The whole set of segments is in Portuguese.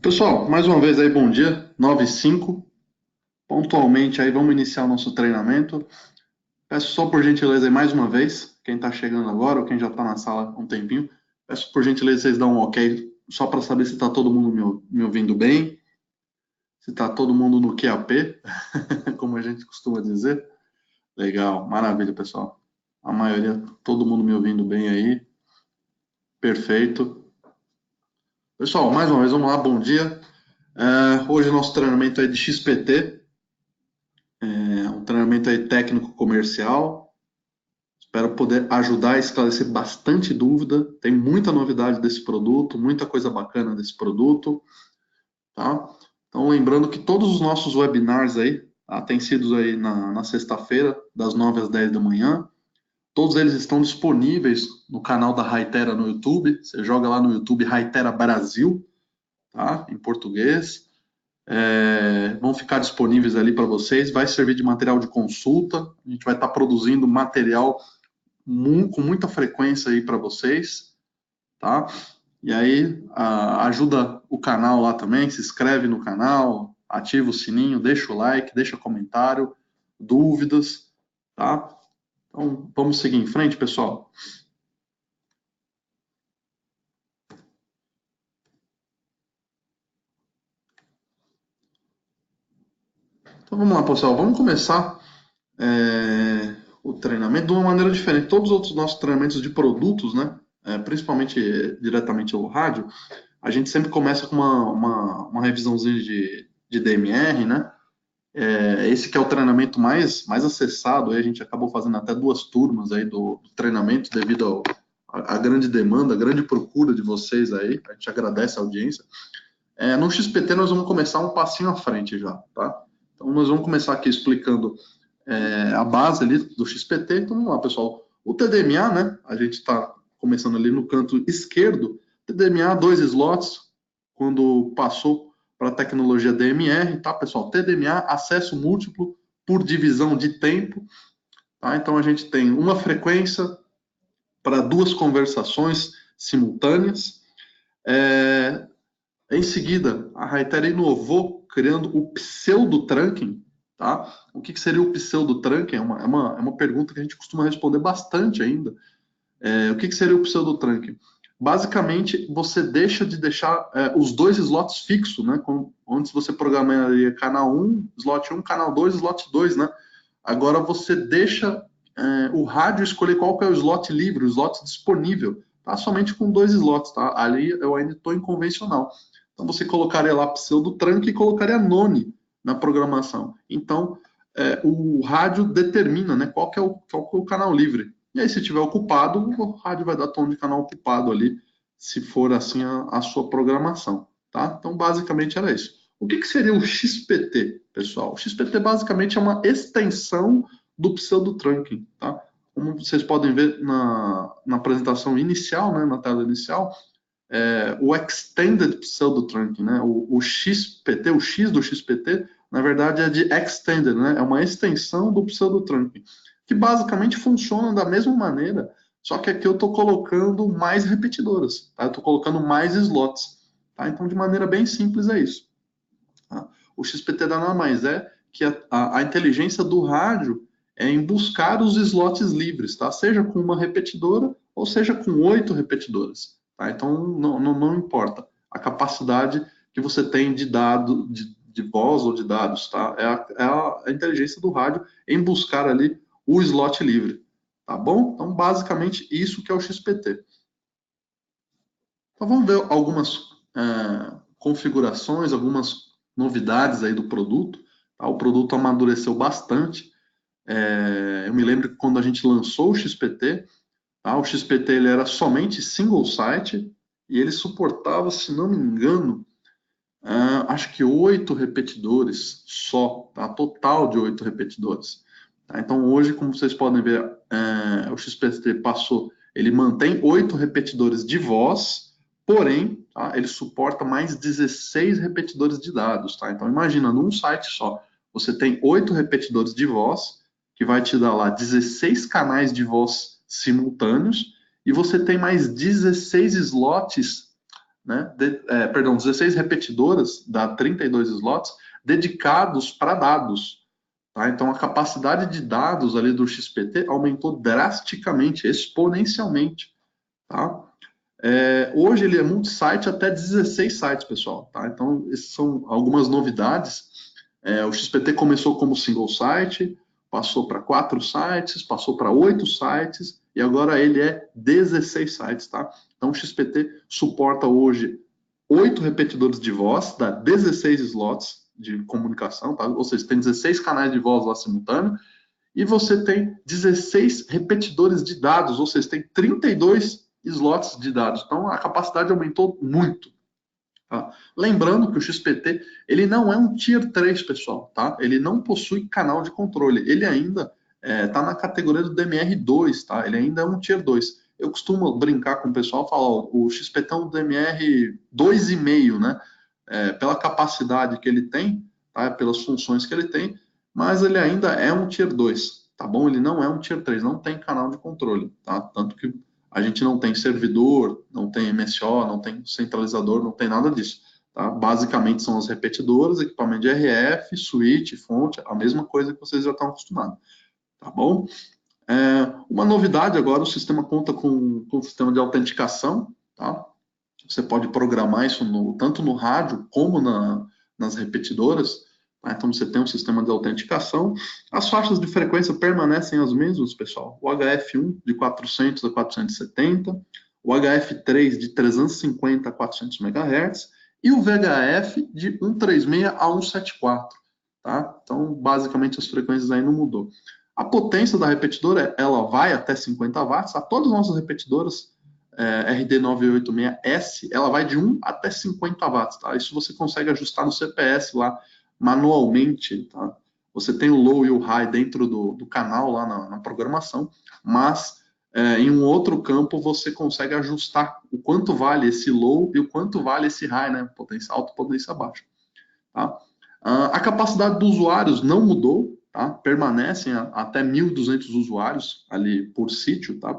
Pessoal, mais uma vez aí, bom dia, 9h05, pontualmente aí vamos iniciar o nosso treinamento. Peço só por gentileza aí mais uma vez, quem está chegando agora ou quem já está na sala há um tempinho, peço por gentileza vocês dão um ok, só para saber se está todo mundo me ouvindo bem, se está todo mundo no QAP, como a gente costuma dizer. Legal, maravilha, pessoal. A maioria, todo mundo me ouvindo bem aí, perfeito. Pessoal, mais uma vez, vamos lá, bom dia. Hoje o nosso treinamento é de XPT, um treinamento aí técnico comercial. Espero poder ajudar a esclarecer bastante dúvida. Tem muita novidade desse produto, muita coisa bacana desse produto, tá? Então, lembrando que todos os nossos webinars aí, tá, têm sido aí na sexta-feira, das 9 às 10 da manhã. Todos eles estão disponíveis no canal da Raitera no YouTube. Você joga lá no YouTube Raitera Brasil, tá? Em português. Vão ficar disponíveis ali para vocês. Vai servir de material de consulta. A gente vai estar produzindo material com muita frequência aí para vocês, tá? E aí ajuda o canal lá também, se inscreve no canal, ativa o sininho, deixa o like, deixa comentário, dúvidas, tá? Então vamos seguir em frente, pessoal. Então vamos lá, pessoal, vamos começar o treinamento de uma maneira diferente. Todos os outros nossos treinamentos de produtos, né? Principalmente diretamente o rádio, a gente sempre começa com uma revisãozinha de DMR, né? Esse que é o treinamento mais acessado, aí a gente acabou fazendo até 2 turmas aí do treinamento devido à grande demanda, à grande procura de vocês aí, a gente agradece a audiência. No XPT nós vamos começar um passinho à frente já, tá? Então nós vamos começar aqui explicando a base ali do XPT. Então vamos lá, pessoal. O TDMA, né? A gente está começando ali no canto esquerdo. TDMA, 2 slots, quando passou para a tecnologia DMR, tá, pessoal? TDMA, acesso múltiplo por divisão de tempo, tá? Então a gente tem uma frequência para 2 conversações simultâneas. Em seguida, a Hytera inovou criando o pseudo-trunking, tá? O que seria o pseudo-trunking? É uma pergunta que a gente costuma responder bastante ainda. O que seria o pseudo-trunking? Basicamente, você deixa de deixar os 2 slots fixos, né? Antes você programaria canal 1, slot 1, canal 2, slot 2, né? Agora você deixa o rádio escolher qual que é o slot livre, o slot disponível, tá? Somente com 2 slots, tá? Ali eu ainda estou em convencional. Então você colocaria lá pseudo-trunking e colocaria none na programação. Então o rádio determina, né, qual que é o canal livre. E aí, se tiver ocupado, o rádio vai dar tom de canal ocupado ali, se for assim a sua programação, tá? Então, basicamente era isso. O que seria o XPT, pessoal? O XPT basicamente é uma extensão do pseudo-trunking, tá? Como vocês podem ver na apresentação inicial, né, na tela inicial, o Extended Pseudo-Trunking, né? O XPT, o X do XPT, na verdade é de Extended, né? É uma extensão do Pseudo-Trunking, que basicamente funciona da mesma maneira, só que aqui eu estou colocando mais repetidoras, tá? Eu estou colocando mais slots, tá? Então, de maneira bem simples é isso. Tá? O XPT nada mais é que a inteligência do rádio é em buscar os slots livres, tá? Seja com uma repetidora ou seja com 8 repetidoras. Tá? Então não importa a capacidade que você tem de dado, de voz ou de dados, tá? É a inteligência do rádio em buscar ali o slot livre, tá bom? Então basicamente isso que é o XPT. Então vamos ver algumas configurações, algumas novidades aí do produto. Tá? O produto amadureceu bastante. Eu me lembro que quando a gente lançou o XPT, tá? O XPT ele era somente single site e ele suportava, se não me engano, acho que 8 repetidores só, tá? Total de 8 repetidores. Tá? Então hoje, como vocês podem ver, o XPT passou, ele mantém 8 repetidores de voz, porém, tá? Ele suporta mais 16 repetidores de dados. Tá? Então imagina, num site só, você tem 8 repetidores de voz, que vai te dar lá 16 canais de voz simultâneos, e você tem mais 16 slots né, 16 repetidoras, dá 32 slots, dedicados para dados. Tá? Então, a capacidade de dados ali do XPT aumentou drasticamente, exponencialmente. Tá? Hoje ele é multi-site até 16 sites, pessoal. Tá? Então, essas são algumas novidades. O XPT começou como single site, passou para 4 sites, passou para 8 sites, e agora ele é 16 sites. Tá? Então, o XPT suporta hoje 8 repetidores de voz, dá 16 slots de comunicação, tá? Ou seja, tem 16 canais de voz lá simultâneo, e você tem 16 repetidores de dados, ou seja, tem 32 slots de dados. Então, a capacidade aumentou muito. Tá? Lembrando que o XPT ele não é um Tier 3, pessoal. Tá? Ele não possui canal de controle. Ele ainda está na categoria do DMR2. Tá? Ele ainda é um Tier 2. Eu costumo brincar com o pessoal e falar, ó, o XPT é um DMR 2,5, né? Pela capacidade que ele tem, tá? Pelas funções que ele tem, mas ele ainda é um Tier 2, tá bom? Ele não é um Tier 3, não tem canal de controle, tá? Tanto que a gente não tem servidor, não tem MSO, não tem centralizador, não tem nada disso, tá? Basicamente são as repetidoras, equipamento de RF, switch, fonte, a mesma coisa que vocês já estão acostumados, tá bom? Uma novidade agora, o sistema conta com um sistema de autenticação, tá? Você pode programar isso tanto no rádio como nas repetidoras. Tá? Então, você tem um sistema de autenticação. As faixas de frequência permanecem as mesmas, pessoal. O HF1 de 400 a 470, o HF3 de 350 a 400 MHz e o VHF de 136 a 174. Tá? Então, basicamente, as frequências aí não mudou. A potência da repetidora, ela vai até 50 watts. Todas as nossas repetidoras RD986S, ela vai de 1 até 50 watts, tá? Isso você consegue ajustar no CPS lá manualmente, tá? Você tem o low e o high dentro do canal lá na programação, mas em um outro campo você consegue ajustar o quanto vale esse low e o quanto vale esse high, né? Potência alta e potência baixa, tá? A capacidade dos usuários não mudou, tá? Permanecem até 1.200 usuários ali por sítio, tá?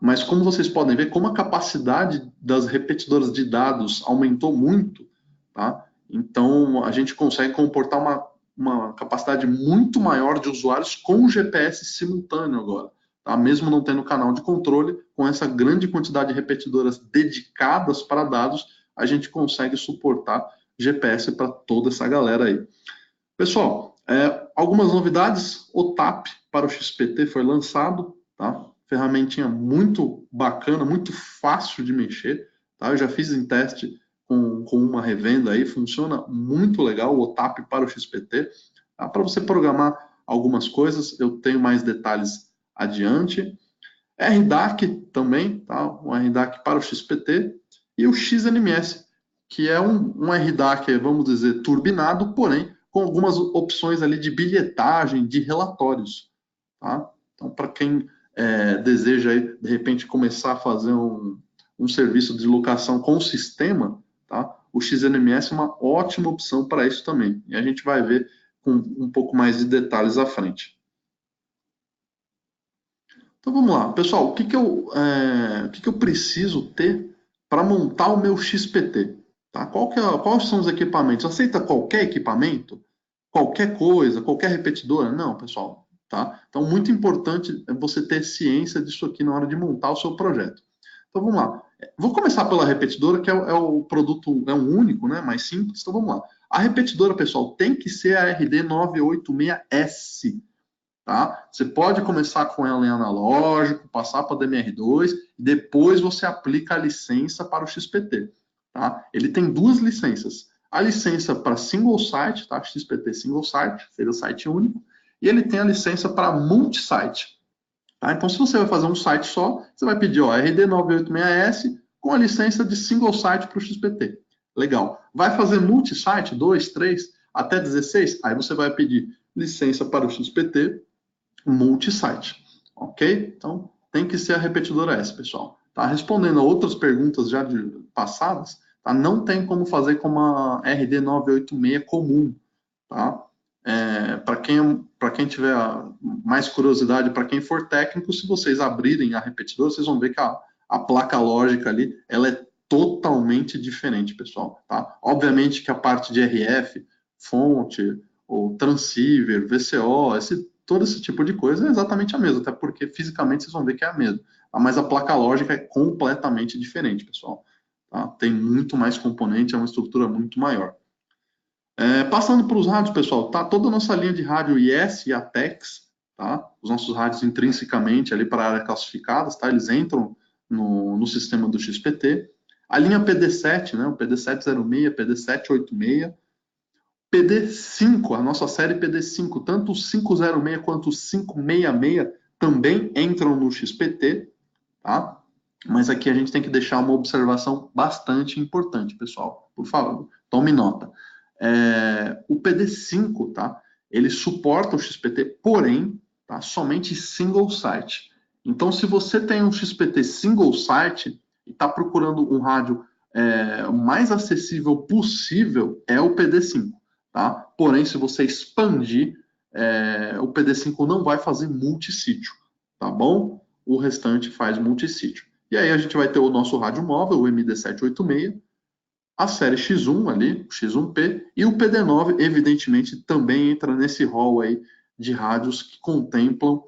Mas como vocês podem ver, como a capacidade das repetidoras de dados aumentou muito, tá? Então a gente consegue comportar uma capacidade muito maior de usuários com o GPS simultâneo agora, tá? Mesmo não tendo canal de controle, com essa grande quantidade de repetidoras dedicadas para dados, a gente consegue suportar GPS para toda essa galera aí. Pessoal, algumas novidades, o TAP para o XPT foi lançado, tá? Ferramentinha muito bacana, muito fácil de mexer, tá? Eu já fiz em teste com uma revenda aí, funciona muito legal o OTAP para o XPT. Tá? Para você programar algumas coisas, eu tenho mais detalhes adiante. RDAC também, tá? Um RDAC para o XPT e o XNMS, que é um RDAC, vamos dizer, turbinado, porém com algumas opções ali de bilhetagem, de relatórios, tá? Então, para quem deseja, aí, de repente, começar a fazer um serviço de locação com o sistema, tá? O XNMS é uma ótima opção para isso também. E a gente vai ver com um pouco mais de detalhes à frente. Então vamos lá, pessoal, o que eu preciso ter para montar o meu XPT? Tá? Quais são os equipamentos? Aceita qualquer equipamento? Qualquer coisa, qualquer repetidora? Não, pessoal. Tá? Então, muito importante é você ter ciência disso aqui na hora de montar o seu projeto. Então, vamos lá. Vou começar pela repetidora, que é o produto, é um único, né? Mais simples. Então, vamos lá. A repetidora, pessoal, tem que ser a RD986S. Tá? Você pode começar com ela em analógico, passar para DMR2, depois você aplica a licença para o XPT. Tá? Ele tem duas licenças. A licença para single site, tá? XPT single site, seria o site único, e ele tem a licença para multi-site. Tá? Então, se você vai fazer um site só, você vai pedir RD986S com a licença de single site para o XPT. Legal. Vai fazer multi-site, 2, 3, até 16? Aí você vai pedir licença para o XPT multi-site, ok? Então, tem que ser a repetidora S, pessoal. Tá? Respondendo a outras perguntas já passadas, tá? Não tem como fazer com uma RD986 comum, tá? Para quem tiver mais curiosidade, para quem for técnico, se vocês abrirem a repetidora, vocês vão ver que a placa lógica ali, ela é totalmente diferente, pessoal, tá? Obviamente que a parte de RF, fonte, ou transceiver, VCO, todo esse tipo de coisa é exatamente a mesma, até porque fisicamente vocês vão ver que é a mesma. Tá? Mas a placa lógica é completamente diferente, pessoal. Tá? Tem muito mais componente, é uma estrutura muito maior. Passando para os rádios, pessoal, tá toda a nossa linha de rádio IS e ATEX, tá? Os nossos rádios intrinsecamente ali para áreas classificadas, tá? Eles entram no sistema do XPT. A linha PD7, né? O PD706, PD786, PD5, a nossa série PD5, tanto o 506 quanto o 566 também entram no XPT, tá? Mas aqui a gente tem que deixar uma observação bastante importante, pessoal. Por favor, tome nota. O PD5, tá? Ele suporta o XPT, porém, tá? Somente single site. Então, se você tem um XPT single site e está procurando um rádio o mais acessível possível, é o PD5, tá? Porém, se você expandir, o PD5 não vai fazer multissítio, tá bom? O restante faz multissítio. E aí a gente vai ter o nosso rádio móvel, o MD786, a série X1 ali, o X1P, e o PD9, evidentemente, também entra nesse rol aí de rádios que contemplam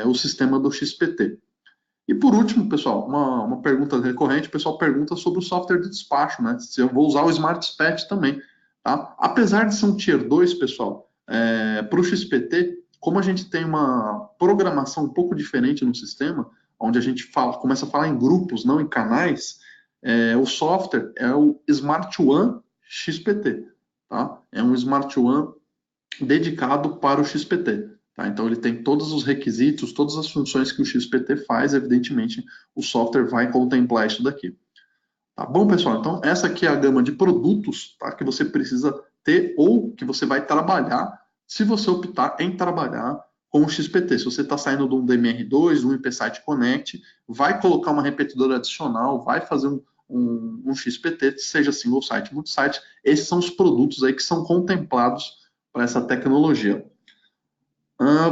o sistema do XPT. E por último, pessoal, uma pergunta recorrente, o pessoal pergunta sobre o software de despacho, né? Se eu vou usar o SmartSpec também, tá? Apesar de ser um Tier 2, pessoal, para o XPT, como a gente tem uma programação um pouco diferente no sistema, onde a gente começa a falar em grupos, não em canais, o software é o Smart One XPT, tá? É um Smart One dedicado para o XPT. Tá? Então ele tem todos os requisitos, todas as funções que o XPT faz, evidentemente o software vai contemplar isso daqui. Tá bom, pessoal? Então essa aqui é a gama de produtos, tá, que você precisa ter ou que você vai trabalhar se você optar em trabalhar com o XPT. Se você está saindo de um DMR2, de um IP-Site Connect, vai colocar uma repetidora adicional, vai fazer um XPT, seja single site, multi-site, esses são os produtos aí que são contemplados para essa tecnologia.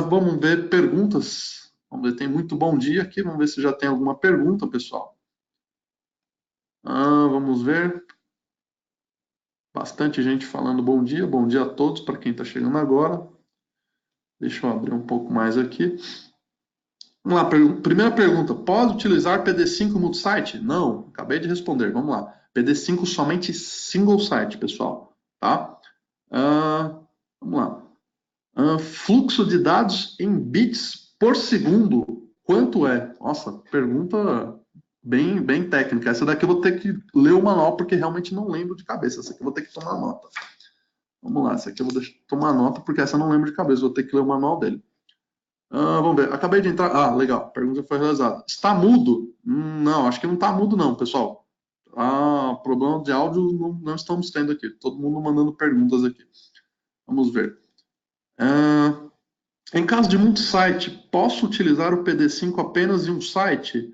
Vamos ver perguntas. Vamos ver, tem muito bom dia aqui. Vamos ver se já tem alguma pergunta, pessoal. Vamos ver. Bastante gente falando bom dia. Bom dia a todos, para quem está chegando agora. Deixa eu abrir um pouco mais aqui. Vamos lá, primeira pergunta. Pode utilizar PD5 multisite? Não, acabei de responder. Vamos lá. PD5 somente single site, pessoal. Tá? Vamos lá. Fluxo de dados em bits por segundo, quanto é? Nossa, pergunta bem técnica. Essa daqui eu vou ter que ler o manual, porque realmente não lembro de cabeça. Essa aqui eu vou ter que tomar nota. Vamos lá, essa aqui eu vou tomar nota, porque essa eu não lembro de cabeça. Vou ter que ler o manual dele. Vamos ver, acabei de entrar. Legal, a pergunta foi realizada. Está mudo? Não, acho que não está mudo não, pessoal. Problema de áudio não estamos tendo aqui. Todo mundo mandando perguntas aqui. Vamos ver. Em caso de multi-site, posso utilizar o PD5 apenas em um site?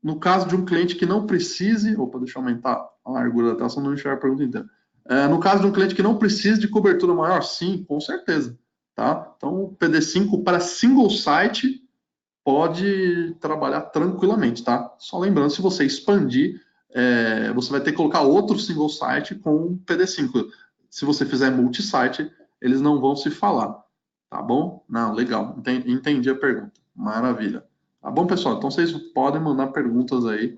No caso de um cliente que não precise... Opa, deixa eu aumentar a largura da tela, só não enxergar a pergunta inteira. No caso de um cliente que não precise de cobertura maior? Sim, com certeza. Tá? Então, o PD5 para single site pode trabalhar tranquilamente. Tá? Só lembrando, se você expandir, você vai ter que colocar outro single site com o PD5. Se você fizer multi-site, eles não vão se falar. Tá bom? Não, legal. Entendi a pergunta. Maravilha. Tá bom, pessoal? Então vocês podem mandar perguntas aí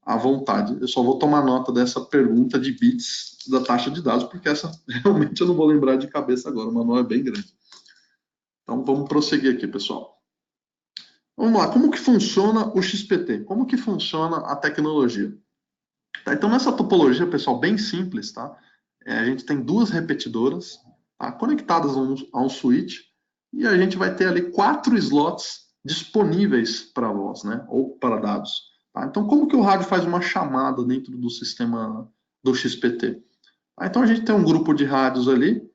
à vontade. Eu só vou tomar nota dessa pergunta de bits da taxa de dados, porque essa realmente eu não vou lembrar de cabeça agora. O manual é bem grande. Então vamos prosseguir aqui, pessoal. Vamos lá. Como que funciona o XPT? Como que funciona a tecnologia? Tá, então nessa topologia, pessoal, bem simples, tá? A gente tem duas repetidoras, tá, conectadas a um switch, e a gente vai ter ali 4 slots disponíveis para voz, né? Ou para dados. Tá? Então, como que o rádio faz uma chamada dentro do sistema do XPT? Tá? Então, a gente tem um grupo de rádios ali,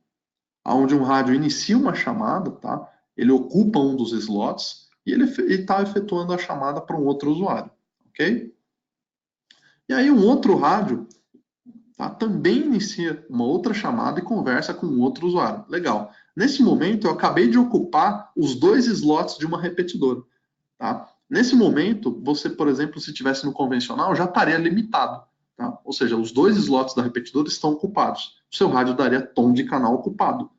onde um rádio inicia uma chamada, tá? Ele ocupa um dos slots e ele está efetuando a chamada para um outro usuário, ok? E aí um outro rádio, tá, também inicia uma outra chamada e conversa com outro usuário. Legal. Nesse momento, eu acabei de ocupar os 2 slots de uma repetidora. Tá? Nesse momento, você, por exemplo, se estivesse no convencional, já estaria limitado. Tá? Ou seja, os dois slots da repetidora estão ocupados. O seu rádio daria tom de canal ocupado.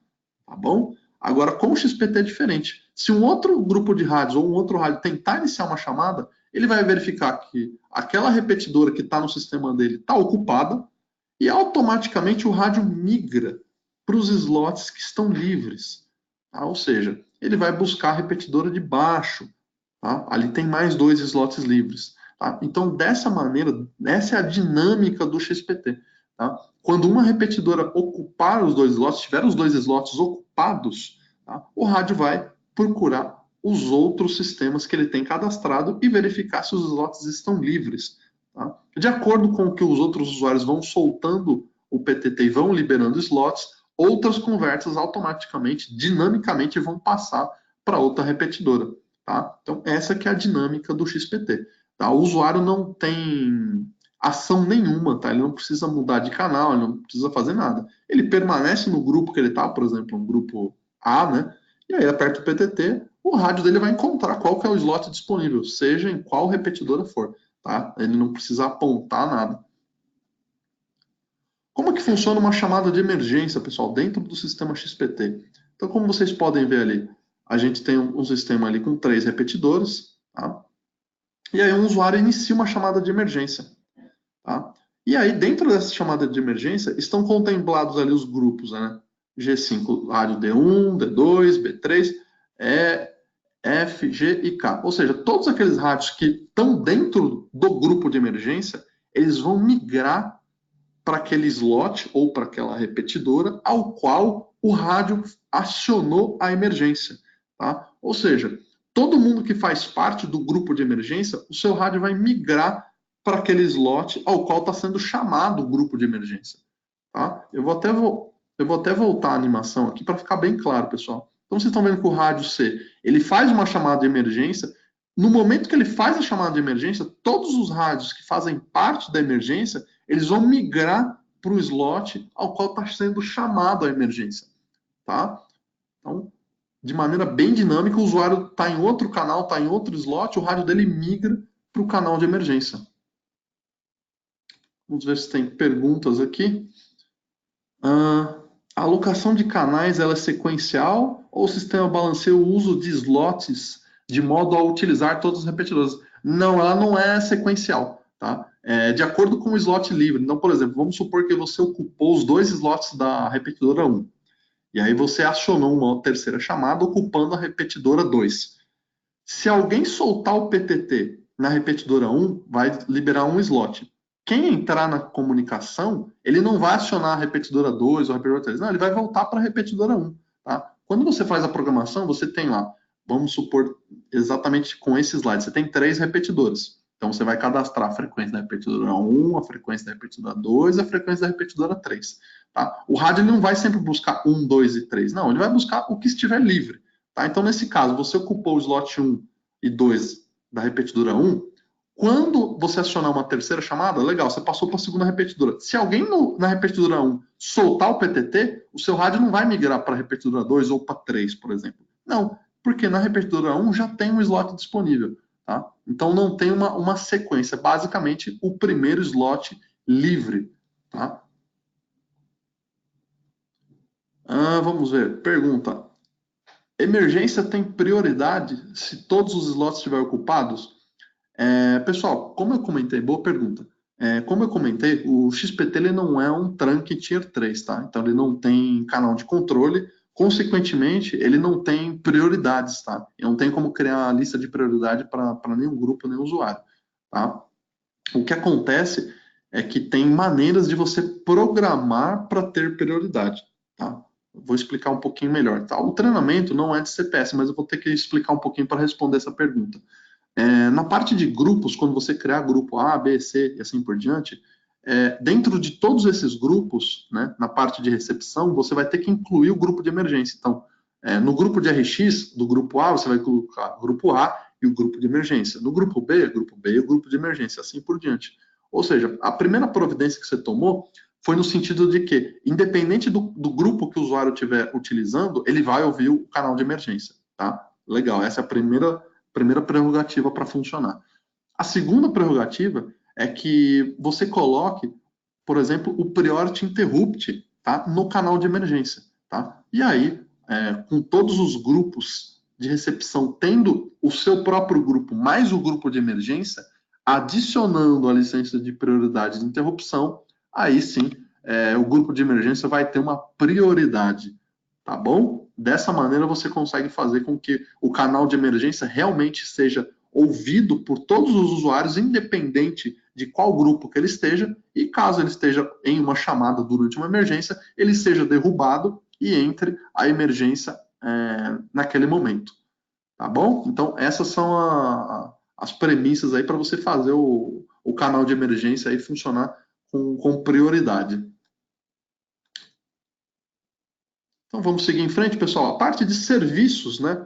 Tá bom? Agora, com o XPT é diferente. Se um outro grupo de rádios ou um outro rádio tentar iniciar uma chamada, ele vai verificar que aquela repetidora que está no sistema dele está ocupada e automaticamente o rádio migra para os slots que estão livres. Tá? Ou seja, ele vai buscar a repetidora de baixo. Tá? Ali tem mais dois slots livres. Tá? Então, dessa maneira, essa é a dinâmica do XPT. Tá? Quando uma repetidora ocupar os dois slots, tiver os dois slots ocupados, tá? O rádio vai procurar os outros sistemas que ele tem cadastrado e verificar se os slots estão livres. Tá? De acordo com o que os outros usuários vão soltando o PTT e vão liberando slots, outras conversas automaticamente, dinamicamente, vão passar para outra repetidora. Tá? Então, essa que é a dinâmica do XPT. Tá? O usuário não tem ação nenhuma, tá? Ele não precisa mudar de canal, ele não precisa fazer nada. Ele permanece no grupo que ele está, por exemplo, um grupo A, né? E aí aperta o PTT, o rádio dele vai encontrar qual que é o slot disponível, seja em qual repetidora for, tá? Ele não precisa apontar nada. Como que funciona uma chamada de emergência, pessoal, dentro do sistema XPT? Então, como vocês podem ver ali, a gente tem um sistema ali com 3 repetidores, tá? E aí um usuário inicia uma chamada de emergência. Tá? E aí, dentro dessa chamada de emergência, estão contemplados ali os grupos, né? G5, rádio D1, D2, B3, E, F, G e K. Ou seja, todos aqueles rádios que estão dentro do grupo de emergência, eles vão migrar para aquele slot ou para aquela repetidora ao qual o rádio acionou a emergência. Tá? Ou seja, todo mundo que faz parte do grupo de emergência, o seu rádio vai migrar para aquele slot ao qual está sendo chamado o grupo de emergência. Tá? Eu vou até voltar a animação aqui para ficar bem claro, pessoal. Então, vocês estão vendo que o rádio C, ele faz uma chamada de emergência. No momento que ele faz a chamada de emergência, todos os rádios que fazem parte da emergência, eles vão migrar para o slot ao qual está sendo chamado a emergência. Tá? Então, de maneira bem dinâmica, o usuário está em outro canal, está em outro slot, o rádio dele migra para o canal de emergência. Vamos ver se tem perguntas aqui. A alocação de canais ela é sequencial ou o sistema balanceia o uso de slots de modo a utilizar todos os repetidores? Não, ela não é sequencial. Tá? De acordo com o slot livre. Então, por exemplo, vamos supor que você ocupou os 2 slots da repetidora 1. E aí você acionou uma terceira chamada ocupando a repetidora 2. Se alguém soltar o PTT na repetidora 1, vai liberar um slot. Quem entrar na comunicação, ele não vai acionar a repetidora 2 ou a repetidora 3. Não, ele vai voltar para a repetidora 1. Tá? Quando você faz a programação, você tem lá, vamos supor, exatamente com esse slide, você tem 3 repetidoras. Então, você vai cadastrar a frequência da repetidora 1, a frequência da repetidora 2 e a frequência da repetidora 3. Tá? O rádio ele não vai sempre buscar 1, 2 e 3. Não, ele vai buscar o que estiver livre. Tá? Então, nesse caso, você ocupou o slot 1 e 2 da repetidora 1, quando você acionar uma terceira chamada, legal, você passou para a segunda repetidora. Se alguém na repetidora 1 soltar o PTT, o seu rádio não vai migrar para a repetidora 2 ou para 3, por exemplo. Não, porque na repetidora 1 já tem um slot disponível. Tá? Então não tem uma sequência, basicamente o primeiro slot livre. Tá? Vamos ver, pergunta. Emergência tem prioridade se todos os slots estiverem ocupados? Pessoal, como eu comentei, boa pergunta. Como eu comentei, o XPT ele não é um trunk Tier 3, tá? Então ele não tem canal de controle, consequentemente, ele não tem prioridades, tá? Eu não tenho como criar uma lista de prioridade para nenhum grupo, nenhum usuário, tá? O que acontece é que tem maneiras de você programar para ter prioridade, tá? Vou explicar um pouquinho melhor, tá? O treinamento não é de CPS, mas eu vou ter que explicar um pouquinho para responder essa pergunta. Na parte de grupos, quando você criar grupo A, B, C e assim por diante, dentro de todos esses grupos, né, na parte de recepção, você vai ter que incluir o grupo de emergência. Então, no grupo de RX, do grupo A, você vai colocar o grupo A e o grupo de emergência. No grupo B e o grupo de emergência, assim por diante. Ou seja, a primeira providência que você tomou foi no sentido de que, independente do grupo que o usuário estiver utilizando, ele vai ouvir o canal de emergência. Tá? Legal, essa é a primeira Primeira prerrogativa para funcionar. A segunda prerrogativa é que você coloque, por exemplo, o Priority Interrupt, tá, no canal de emergência. Tá? E aí, com todos os grupos de recepção tendo o seu próprio grupo mais o grupo de emergência, adicionando a licença de prioridade de interrupção, aí sim o grupo de emergência vai ter uma prioridade, tá bom? Dessa maneira você consegue fazer com que o canal de emergência realmente seja ouvido por todos os usuários, independente de qual grupo que ele esteja, e caso ele esteja em uma chamada durante uma emergência, ele seja derrubado e entre a emergência naquele momento, tá bom? Então essas são as premissas aí para você fazer o canal de emergência aí funcionar com prioridade. Então vamos seguir em frente, pessoal. A parte de serviços, né?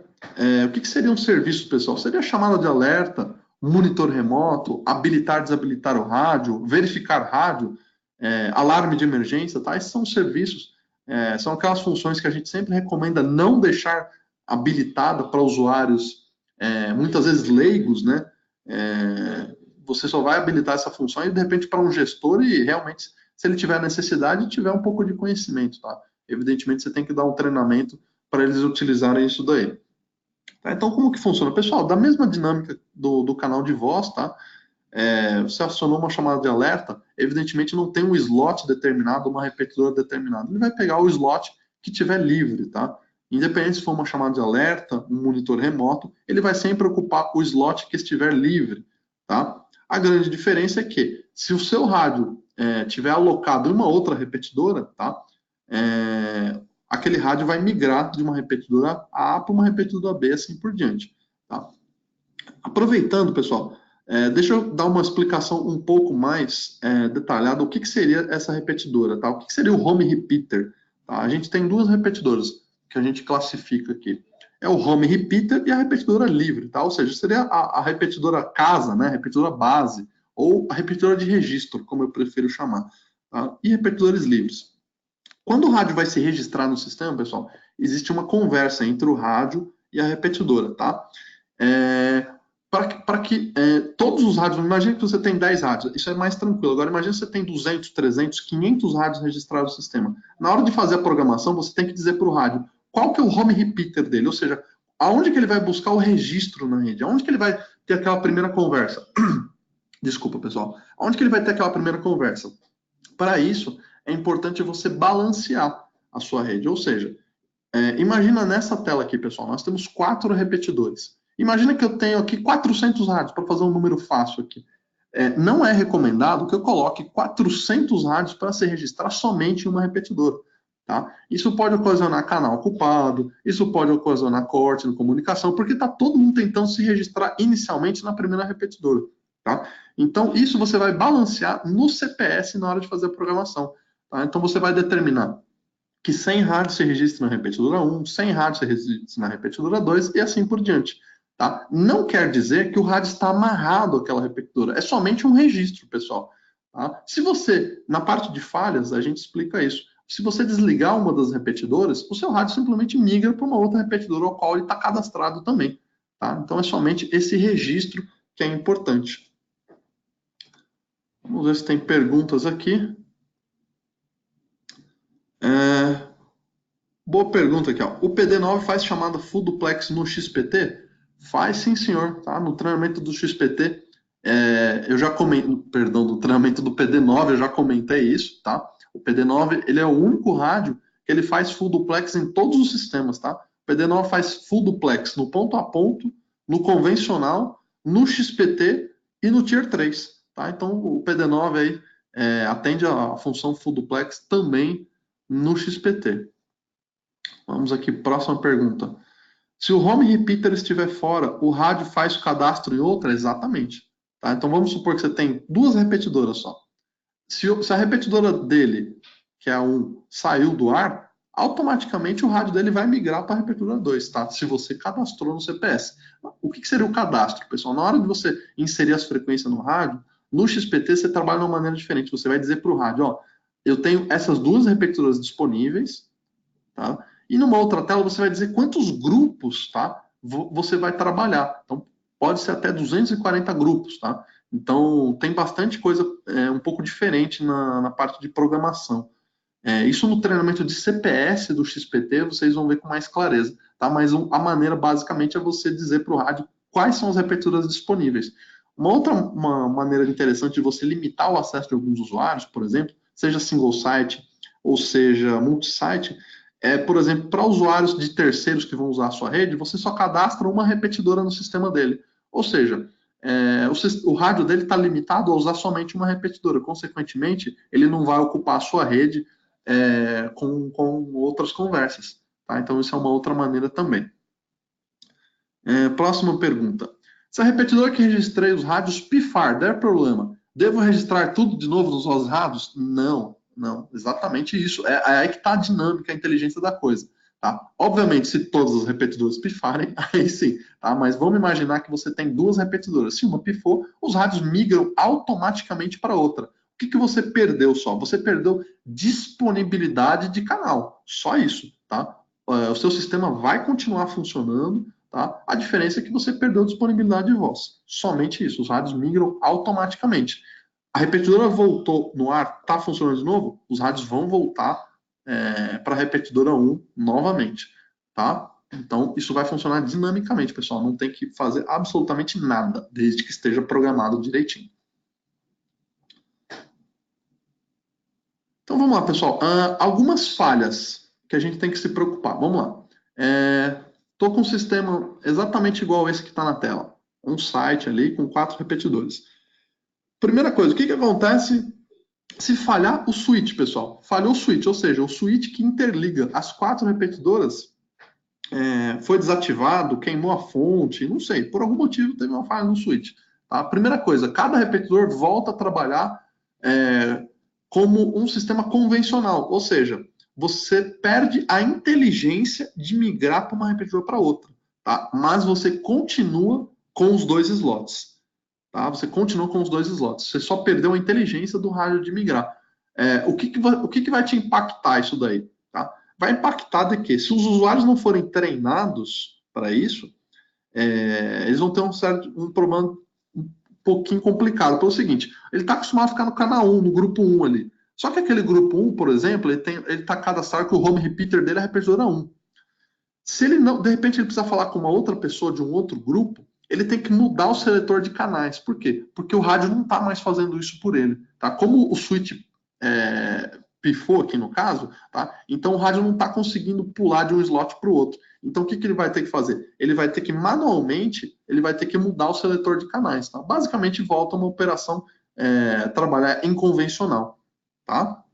O que seriam serviços, pessoal? Seria chamada de alerta, monitor remoto, habilitar, desabilitar o rádio, verificar rádio, alarme de emergência, tá? Esses são serviços, são aquelas funções que a gente sempre recomenda não deixar habilitada para usuários, muitas vezes leigos, né? Você só vai habilitar essa função e de repente para um gestor e realmente, se ele tiver necessidade, tiver um pouco de conhecimento, tá? Evidentemente, você tem que dar um treinamento para eles utilizarem isso daí. Tá? Então, como que funciona? Pessoal, da mesma dinâmica do canal de voz, tá? Você acionou uma chamada de alerta, evidentemente não tem um slot determinado, uma repetidora determinada. Ele vai pegar o slot que tiver livre, tá? Independente se for uma chamada de alerta, um monitor remoto, ele vai sempre ocupar o slot que estiver livre, tá? A grande diferença é que, se o seu rádio tiver alocado em uma outra repetidora, tá? Aquele rádio vai migrar de uma repetidora A para uma repetidora B, assim por diante. Tá? Aproveitando, pessoal, deixa eu dar uma explicação um pouco mais detalhada o que seria essa repetidora, tá? O que seria o home repeater? Tá? A gente tem duas repetidoras que a gente classifica aqui. É o home repeater e a repetidora livre, tá? Ou seja, seria a repetidora casa, né? A repetidora base, ou a repetidora de registro, como eu prefiro chamar, tá? E repetidores livres. Quando o rádio vai se registrar no sistema, pessoal, existe uma conversa entre o rádio e a repetidora, tá? Para que todos os rádios, imagine que você tem 10 rádios, isso é mais tranquilo. Agora, imagine que você tem 200, 300, 500 rádios registrados no sistema. Na hora de fazer a programação, você tem que dizer para o rádio qual que é o home repeater dele, ou seja, aonde que ele vai buscar o registro na rede, aonde que ele vai ter aquela primeira conversa. Desculpa, pessoal. Aonde que ele vai ter aquela primeira conversa? Para isso, é importante você balancear a sua rede, ou seja, imagina nessa tela aqui, pessoal, nós temos 4 repetidores. Imagina que eu tenho aqui 400 rádios, para fazer um número fácil aqui. Não é recomendado que eu coloque 400 rádios para se registrar somente em uma repetidora. Tá? Isso pode ocasionar canal ocupado, isso pode ocasionar corte na comunicação, porque está todo mundo tentando se registrar inicialmente na primeira repetidora. Tá? Então, isso você vai balancear no CPS na hora de fazer a programação. Tá? Então, você vai determinar que 100 rádios se registram na repetidora 1, 100 rádios se registram na repetidora 2 e assim por diante. Tá? Não quer dizer que o rádio está amarrado àquela repetidora, é somente um registro, pessoal. Tá? Se você, na parte de falhas, a gente explica isso. Se você desligar uma das repetidoras, o seu rádio simplesmente migra para uma outra repetidora ao qual ele está cadastrado também. Tá? Então é somente esse registro que é importante. Vamos ver se tem perguntas aqui. Boa pergunta aqui, ó. O PD9 faz chamada full duplex no XPT? Faz sim, senhor. Tá? No treinamento do XPT, eu já comentei, perdão, no treinamento do PD9 eu já comentei isso, tá? O PD9 ele é o único rádio que ele faz full duplex em todos os sistemas, tá? O PD9 faz full duplex no ponto a ponto, no convencional, no XPT e no Tier 3, tá? Então o PD9 aí atende a função full duplex também no XPT. Vamos aqui, próxima pergunta. Se o home repeater estiver fora, o rádio faz o cadastro em outra? Exatamente. Tá? Então vamos supor que você tem 2 repetidoras só. Se a repetidora dele, que é a 1, saiu do ar, automaticamente o rádio dele vai migrar para a repetidora 2, tá? Se você cadastrou no CPS. O que seria o cadastro, pessoal? Na hora de você inserir as frequências no rádio, no XPT você trabalha de uma maneira diferente. Você vai dizer para o rádio, ó, eu tenho essas 2 repetidoras disponíveis, tá? E numa outra tela você vai dizer quantos grupos, tá, você vai trabalhar. Então, pode ser até 240 grupos, tá? Então, tem bastante coisa um pouco diferente na parte de programação. Isso no treinamento de CPS do XPT vocês vão ver com mais clareza, tá? Mas a maneira basicamente é você dizer para o rádio quais são as repetidoras disponíveis. Uma maneira interessante de você limitar o acesso de alguns usuários, por exemplo, seja single site ou seja multisite, por exemplo, para usuários de terceiros que vão usar a sua rede, você só cadastra uma repetidora no sistema dele. Ou seja, o rádio dele está limitado a usar somente uma repetidora. Consequentemente, ele não vai ocupar a sua rede com outras conversas. Tá? Então, isso é uma outra maneira também. Próxima pergunta. Se a repetidora que registrei os rádios pifar, der problema, devo registrar tudo de novo nos novos rádios? Não, não, exatamente isso. É aí que está a dinâmica, a inteligência da coisa. Tá? Obviamente, se todas as repetidoras pifarem, aí sim. Tá? Mas vamos imaginar que você tem duas repetidoras. Se uma pifou, os rádios migram automaticamente para outra. O que você perdeu só? Você perdeu disponibilidade de canal. Só isso. Tá? O seu sistema vai continuar funcionando. Tá? A diferença é que você perdeu disponibilidade de voz. Somente isso. Os rádios migram automaticamente. A repetidora voltou no ar, está funcionando de novo? Os rádios vão voltar para a repetidora 1 novamente. Tá? Então, isso vai funcionar dinamicamente, pessoal. Não tem que fazer absolutamente nada, desde que esteja programado direitinho. Então, vamos lá, pessoal. Algumas falhas que a gente tem que se preocupar. Vamos lá. Estou com um sistema exatamente igual esse que está na tela. Um site ali com 4 repetidores. Primeira coisa, o que acontece se falhar o switch, pessoal? Falhou o switch, ou seja, o switch que interliga as 4 repetidoras foi desativado, queimou a fonte, não sei, por algum motivo teve uma falha no switch. Tá? Primeira coisa, cada repetidor volta a trabalhar como um sistema convencional, ou seja, você perde a inteligência de migrar para uma repetidora para outra, tá? Mas você continua com os dois slots, tá? Você continua com os dois slots. Você só perdeu a inteligência do rádio de migrar. O que vai te impactar isso daí? Tá? Vai impactar de que, se os usuários não forem treinados para isso, eles vão ter um problema um pouquinho complicado. Pelo seguinte, ele está acostumado a ficar no canal 1, no grupo 1 ali. Só que aquele grupo 1, por exemplo, ele está cadastrado que o home repeater dele é a repetidora 1. Se ele não, de repente ele precisa falar com uma outra pessoa de um outro grupo, ele tem que mudar o seletor de canais. Por quê? Porque o rádio não está mais fazendo isso por ele. Tá? Como o switch pifou aqui no caso, tá? Então o rádio não está conseguindo pular de um slot para o outro. Então o que ele vai ter que fazer? Ele vai ter que manualmente, ele vai ter que mudar o seletor de canais. Tá? Basicamente volta uma operação trabalhar em convencional. Tá?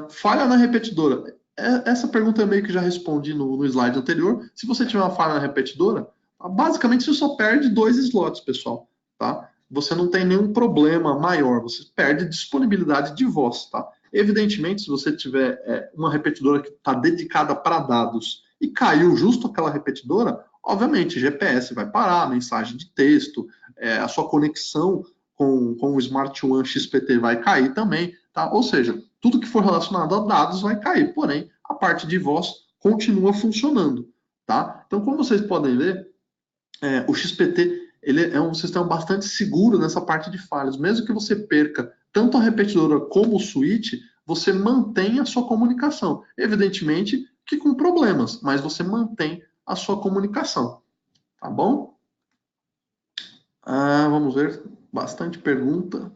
Falha na repetidora. Essa pergunta eu meio que já respondi no slide anterior. Se você tiver uma falha na repetidora, basicamente você só perde 2 slots, pessoal. Tá? Você não tem nenhum problema maior, você perde disponibilidade de voz. Tá? Evidentemente, se você tiver uma repetidora que está dedicada para dados e caiu justo aquela repetidora, obviamente GPS vai parar, mensagem de texto, a sua conexão com o Smart One XPT vai cair também. Tá? Ou seja, tudo que for relacionado a dados vai cair, porém, a parte de voz continua funcionando. Tá? Então, como vocês podem ver, o XPT ele é um sistema bastante seguro nessa parte de falhas. Mesmo que você perca tanto a repetidora como o switch, você mantém a sua comunicação. Evidentemente que com problemas, mas você mantém a sua comunicação. Tá bom? Vamos ver, bastante pergunta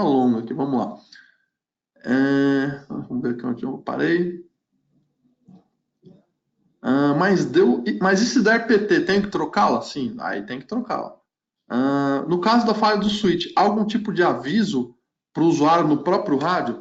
longa aqui, vamos lá. Vamos ver aqui onde eu parei. Mas e se der PT, tem que trocá-la? Sim, aí tem que trocá-la. No caso da falha do switch, há algum tipo de aviso para o usuário no próprio rádio?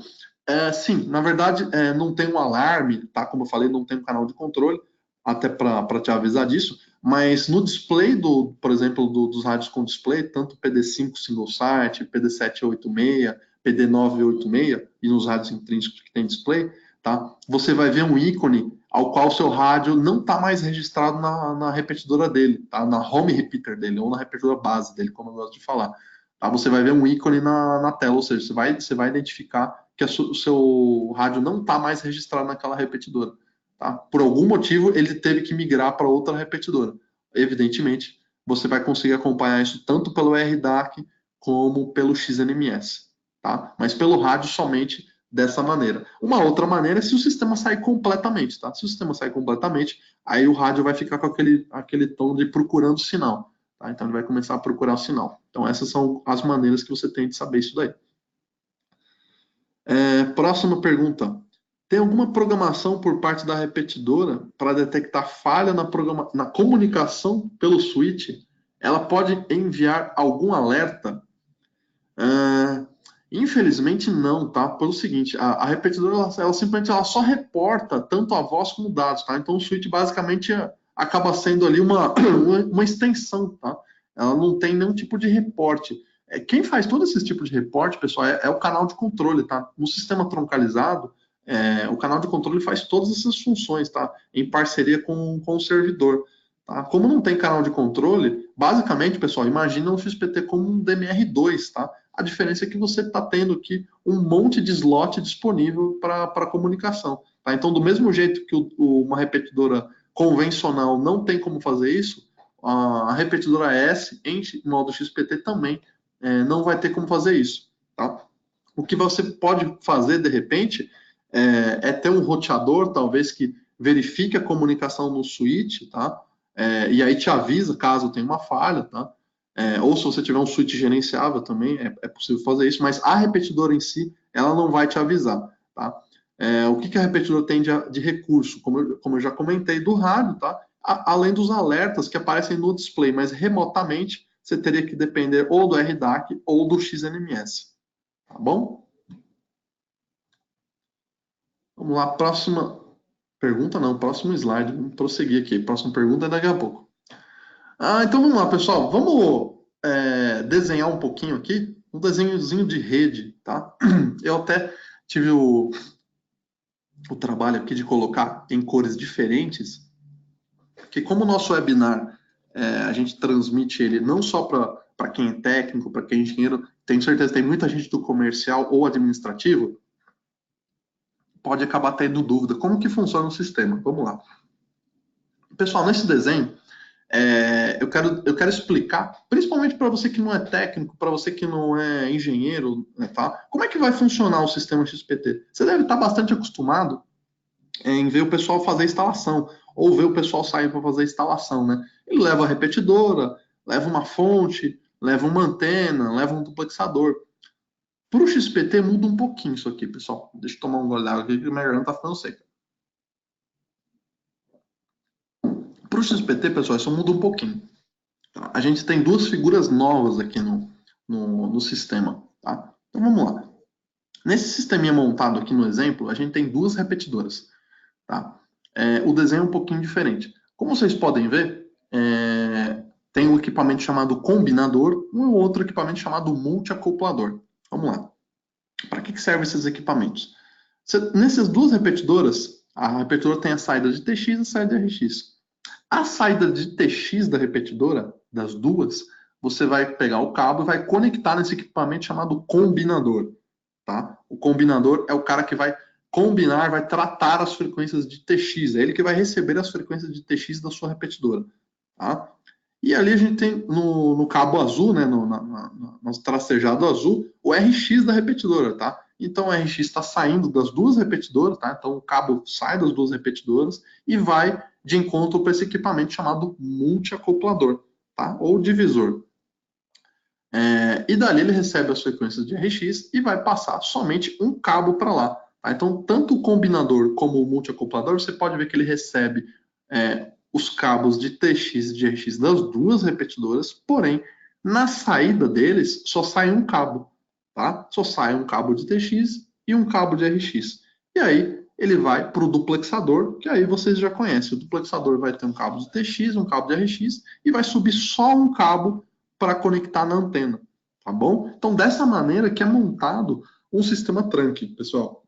Sim, na verdade não tem um alarme, tá? Como eu falei, não tem um canal de controle, até para te avisar disso, mas no display, por exemplo, dos rádios com display, tanto PD5 single site, PD786, PD986 e nos rádios intrínsecos que tem display, tá? Você vai ver um ícone ao qual o seu rádio não está mais registrado na repetidora dele, tá? Na home repeater dele, ou na repetidora base dele, como eu gosto de falar. Tá? Você vai ver um ícone na tela, ou seja, você vai identificar que o seu rádio não está mais registrado naquela repetidora. Tá? Por algum motivo, ele teve que migrar para outra repetidora. evidentemente, você vai conseguir acompanhar isso tanto pelo RDAC como pelo XNMS, tá? Mas pelo rádio somente dessa maneira. Uma outra maneira é se o sistema sair completamente, tá? Se o sistema sair completamente, aí o rádio vai ficar com aquele tom de procurando sinal, tá? Então ele vai começar a procurar o sinal. Então essas são as maneiras que você tem de saber isso daí. Próxima pergunta. Tem alguma programação por parte da repetidora para detectar falha na comunicação pelo switch? Ela pode enviar algum alerta? Ah, infelizmente não, tá? Pelo seguinte, a repetidora ela simplesmente ela só reporta tanto a voz como dados, tá? Então o switch basicamente acaba sendo ali uma extensão, tá? Ela não tem nenhum tipo de reporte. Quem faz todo esse tipo de reporte, pessoal, é o canal de controle, tá? No sistema troncalizado, o canal de controle faz todas essas funções, tá? Em parceria com o servidor. Tá? Como não tem canal de controle, basicamente, pessoal, imagina o XPT como um DMR2, tá? A diferença é que você está tendo aqui um monte de slot disponível para comunicação. Tá? Então, do mesmo jeito que uma repetidora convencional não tem como fazer isso, a repetidora S em modo XPT também não vai ter como fazer isso. Tá? O que você pode fazer, de repente, ter um roteador, talvez, que verifique a comunicação no switch, tá? E aí te avisa caso tenha uma falha, tá? Ou se você tiver um switch gerenciável também, é possível fazer isso, mas a repetidora em si, ela não vai te avisar, tá? O que a repetidora tem de recurso? Como eu já comentei, do rádio, tá? Além dos alertas que aparecem no display, mas remotamente você teria que depender ou do RDAC ou do XNMS, tá bom? Vamos lá, próxima pergunta não, próximo slide, vamos prosseguir aqui, próxima pergunta é daqui a pouco. Então vamos lá, pessoal. Vamos desenhar um pouquinho aqui, um desenhozinho de rede, tá? Eu até tive o trabalho aqui de colocar em cores diferentes, porque como o nosso webinar, a gente transmite ele não só para quem é técnico, para quem é engenheiro, tenho certeza que tem muita gente do comercial ou administrativo, pode acabar tendo dúvida. Como que funciona o sistema? Vamos lá. Pessoal, nesse desenho, eu quero explicar, principalmente para você que não é técnico, para você que não é engenheiro, né, tá? Como é que vai funcionar o sistema XPT? Você deve estar bastante acostumado em ver o pessoal fazer instalação, ou ver o pessoal sair para fazer instalação, né? Ele leva a repetidora, leva uma fonte, leva uma antena, leva um duplexador. Para o XPT muda um pouquinho isso aqui, pessoal. Deixa eu tomar um gole d'água aqui que minha garganta está ficando seca. Para o XPT, pessoal, isso muda um pouquinho. A gente tem duas figuras novas aqui no sistema, tá? Então vamos lá. Nesse sisteminha montado aqui no exemplo, a gente tem duas repetidoras, tá? O desenho é um pouquinho diferente. Como vocês podem ver, tem um equipamento chamado combinador e um outro equipamento chamado multiacoplador. Vamos lá. Para que servem esses equipamentos? Nessas duas repetidoras, a repetidora tem a saída de TX e a saída de RX. A saída de TX da repetidora, das duas, você vai pegar o cabo e vai conectar nesse equipamento chamado combinador. Tá? O combinador é o cara que vai combinar, vai tratar as frequências de TX. É ele que vai receber as frequências de TX da sua repetidora. Tá? E ali a gente tem no cabo azul, né, no tracejado azul, o RX da repetidora. Tá? Então o RX está saindo das duas repetidoras, tá? Então o cabo sai das duas repetidoras e vai de encontro para esse equipamento chamado multiacoplador, tá? Ou divisor. E dali ele recebe as frequências de RX e vai passar somente um cabo para lá. Tá? Então, tanto o combinador como o multiacoplador, você pode ver que ele recebe os cabos de TX e de RX das duas repetidoras, porém, na saída deles só sai um cabo. Tá? Só sai um cabo de TX e um cabo de RX. E aí ele vai para o duplexador, que aí vocês já conhecem. O duplexador vai ter um cabo de TX, um cabo de RX, e vai subir só um cabo para conectar na antena, tá bom? Então, dessa maneira que é montado um sistema trunking, pessoal.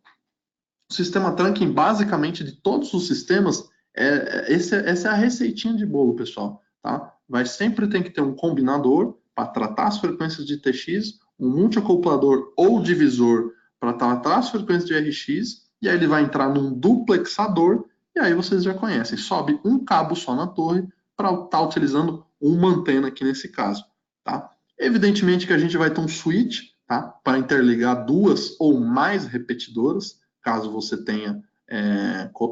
O sistema trunking, basicamente, de todos os sistemas, essa é a receitinha de bolo, pessoal, tá? Vai sempre ter que ter um combinador para tratar as frequências de TX, um multiacoplador ou divisor para tratar as frequências de RX, e aí ele vai entrar num duplexador, e aí vocês já conhecem, sobe um cabo só na torre, para estar utilizando uma antena aqui nesse caso, tá? Evidentemente que a gente vai ter um switch, tá? Para interligar duas ou mais repetidoras, caso você tenha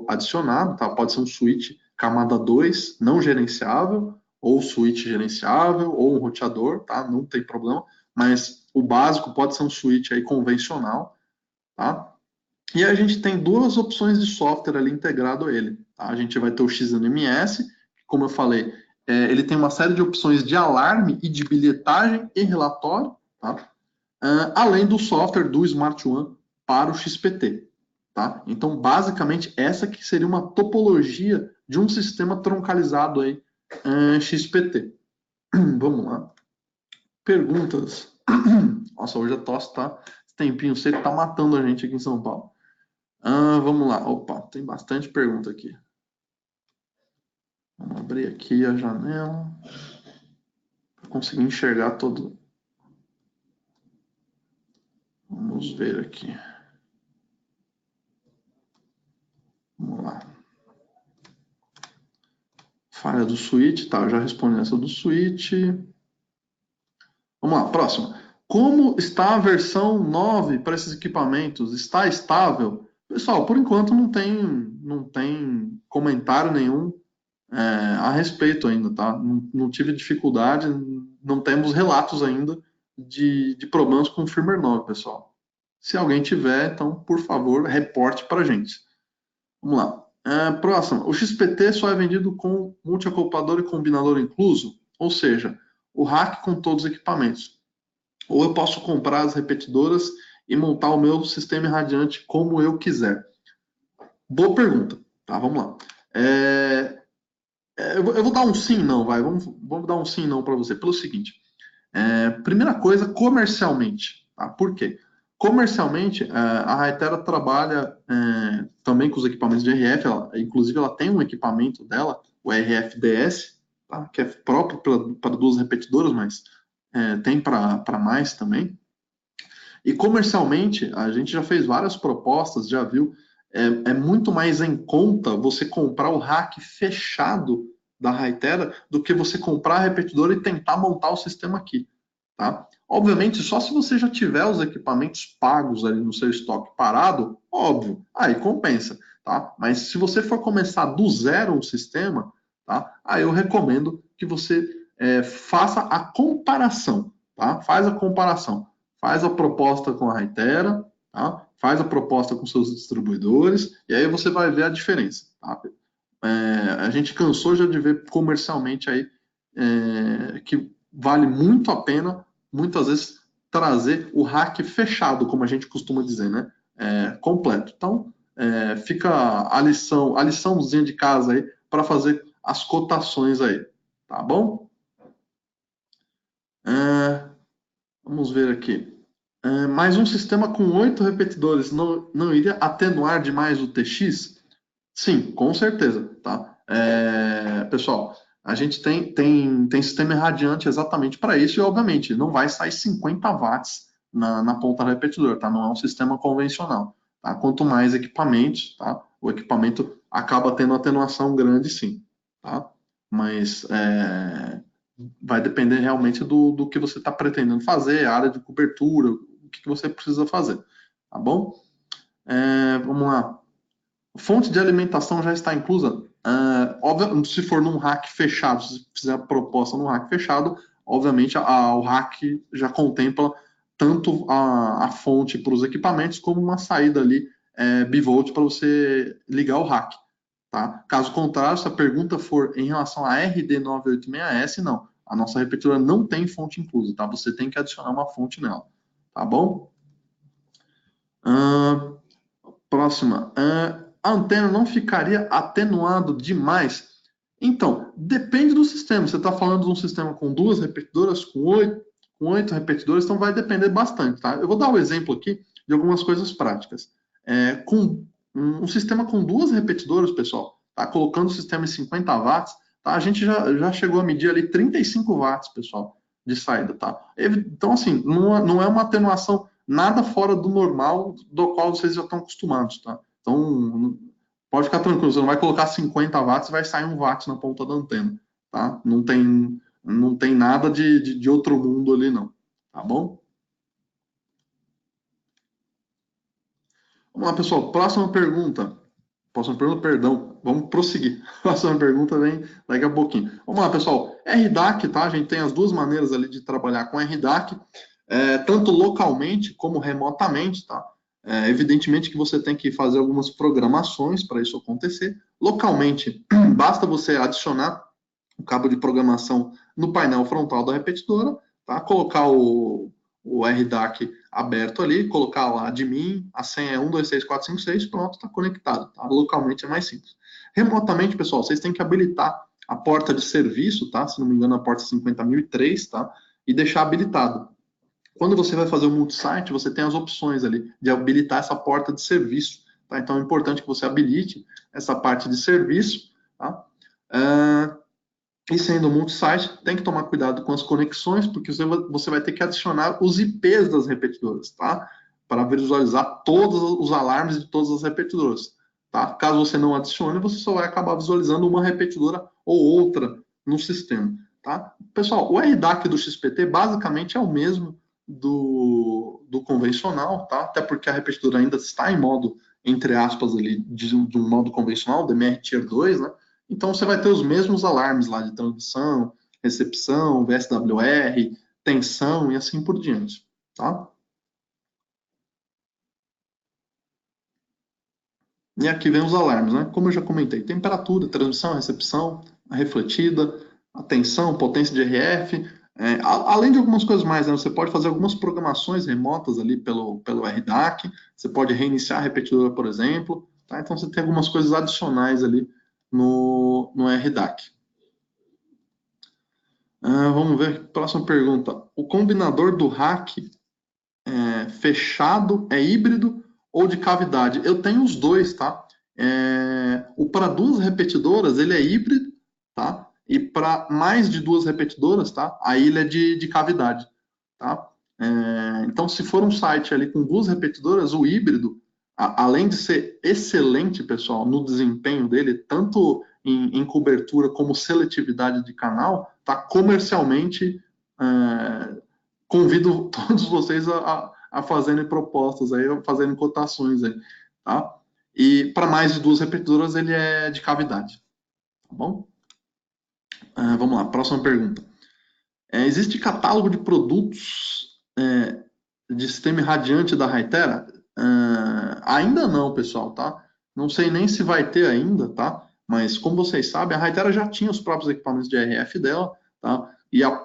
adicionado, tá? Pode ser um switch camada 2 não gerenciável, ou switch gerenciável, ou um roteador, tá? Não tem problema, mas o básico pode ser um switch aí convencional, tá? E a gente tem duas opções de software ali integrado a ele, tá? A gente vai ter o XNMS, que, como eu falei, ele tem uma série de opções de alarme e de bilhetagem e relatório, tá? Além do software do Smart One para o XPT. Tá? Então, basicamente, essa que seria uma topologia de um sistema troncalizado aí, XPT. Vamos lá. Perguntas. Nossa, hoje a tosse tá, esse tempinho seco tá matando a gente aqui em São Paulo. Vamos lá. Opa, tem bastante pergunta aqui. Vamos abrir aqui a janela para conseguir enxergar todo. Vamos ver aqui. Vamos lá. Falha do switch, tá? Eu já respondi essa do switch. Vamos lá, próximo. Como está a versão 9 para esses equipamentos? Está estável? Pessoal, por enquanto não tem comentário nenhum a respeito ainda, tá? Não tive dificuldade, não temos relatos ainda de problemas com o firmware 9, pessoal. Se alguém tiver, então, por favor, reporte para a gente. Vamos lá. Próximo. O XPT só é vendido com multiacoplador e combinador incluso? Ou seja, o rack com todos os equipamentos. Ou eu posso comprar as repetidoras e montar o meu sistema irradiante como eu quiser? Boa pergunta, tá? Vamos lá. Eu vou dar um sim, não, vai. Vamos dar um sim, não para você. Pelo seguinte, primeira coisa, comercialmente, tá? Por quê? Comercialmente, a Hytera trabalha também com os equipamentos de RF, inclusive ela tem um equipamento dela, o RFDS, tá? Que é próprio para duas repetidoras, mas tem para mais também. E comercialmente, a gente já fez várias propostas, já viu, é muito mais em conta você comprar o rack fechado da Hytera do que você comprar a repetidora e tentar montar o sistema aqui, tá? Obviamente, só se você já tiver os equipamentos pagos ali no seu estoque parado, óbvio, aí compensa, tá? Mas se você for começar do zero um sistema, tá? Aí eu recomendo que você faça a comparação, tá? Faz a comparação. Faz a proposta com a Hytera, tá? Faz a proposta com seus distribuidores, e aí você vai ver a diferença. Tá? A gente cansou já de ver comercialmente aí que vale muito a pena, muitas vezes, trazer o rack fechado, como a gente costuma dizer, né? Completo. Então, fica a liçãozinha de casa aí para fazer as cotações aí, tá bom? Vamos ver aqui. Mas um sistema com 8 repetidores não iria atenuar demais o TX? Sim, com certeza, tá? Pessoal, a gente tem sistema irradiante exatamente para isso e, obviamente, não vai sair 50 watts na ponta do repetidor, tá? Não é um sistema convencional, tá? Quanto mais equipamentos, tá? O equipamento acaba tendo atenuação grande, sim, tá? Mas vai depender realmente do que você está pretendendo fazer, a área de cobertura, o que você precisa fazer, tá bom? Vamos lá. Fonte de alimentação já está inclusa? Óbvio, se for num rack fechado, se fizer a proposta num rack fechado, obviamente o rack já contempla tanto a fonte para os equipamentos como uma saída ali bivolt para você ligar o rack. Tá? Caso contrário, se a pergunta for em relação à RD986S, não. A nossa repetidora não tem fonte inclusa, tá? Você tem que adicionar uma fonte nela, tá bom? Próxima. A antena não ficaria atenuado demais? Então, depende do sistema. Você está falando de um sistema com duas repetidoras, com oito repetidores, então vai depender bastante, tá? Eu vou dar um exemplo aqui de algumas coisas práticas. Com um sistema com duas repetidoras, pessoal, tá? Colocando o sistema em 50 watts, tá? A gente já chegou a medir ali 35 watts, pessoal, de saída, tá? Então, assim, não é uma atenuação nada fora do normal do qual vocês já estão acostumados, tá? Então, pode ficar tranquilo, você não vai colocar 50 watts e vai sair 1 watt na ponta da antena, tá? Não tem nada de outro mundo ali, não, tá bom? Vamos lá, pessoal, próxima pergunta. Próxima pergunta, perdão, vamos prosseguir. Próxima pergunta vem daqui a pouquinho. Vamos lá, pessoal, RDAC, tá? A gente tem as duas maneiras ali de trabalhar com RDAC, tanto localmente como remotamente, tá? Evidentemente que você tem que fazer algumas programações para isso acontecer. Localmente, basta você adicionar o cabo de programação no painel frontal da repetidora, tá? Colocar o RDAC aberto ali, colocar lá admin, a senha é 123456, pronto, está conectado. Tá? Localmente é mais simples. Remotamente, pessoal, vocês têm que habilitar a porta de serviço, tá? Se não me engano, a porta 50.003, tá? E deixar habilitado. Quando você vai fazer o multisite, você tem as opções ali de habilitar essa porta de serviço, tá? Então é importante que você habilite essa parte de serviço, tá? E sendo multi-site, tem que tomar cuidado com as conexões, porque você vai ter que adicionar os IPs das repetidoras, tá? Para visualizar todos os alarmes de todas as repetidoras, tá? Caso você não adicione, você só vai acabar visualizando uma repetidora ou outra no sistema, tá? Pessoal, o RDAC do XPT basicamente é o mesmo do convencional, tá? Até porque a repetidora ainda está em modo, entre aspas, ali, de um modo convencional, DMR Tier 2, né? Então você vai ter os mesmos alarmes lá de transmissão, recepção, VSWR, tensão e assim por diante, tá? E aqui vem os alarmes, né? Como eu já comentei, temperatura, transmissão, recepção, a refletida, a tensão, potência de RF, além de algumas coisas mais, né? Você pode fazer algumas programações remotas ali pelo RDAC, você pode reiniciar a repetidora, por exemplo, tá? Então você tem algumas coisas adicionais ali no RDAC. Vamos ver, próxima pergunta. O combinador do rack fechado é híbrido ou de cavidade? Eu tenho os dois, tá? O para duas repetidoras, ele é híbrido, tá? E para mais de duas repetidoras, tá? Aí ele é de cavidade, tá? Então, se for um site ali com duas repetidoras, o híbrido, além de ser excelente, pessoal, no desempenho dele, tanto em cobertura como seletividade de canal, tá? Comercialmente, convido todos vocês a fazerem propostas aí, a fazerem cotações aí, tá? E para mais de duas repetidoras, ele é de cavidade, tá bom? Vamos lá, próxima pergunta. Existe catálogo de produtos de sistema irradiante da Hytera? Ainda não, pessoal, tá? Não sei nem se vai ter ainda, tá? Mas como vocês sabem, a Hytera já tinha os próprios equipamentos de RF dela, tá? E há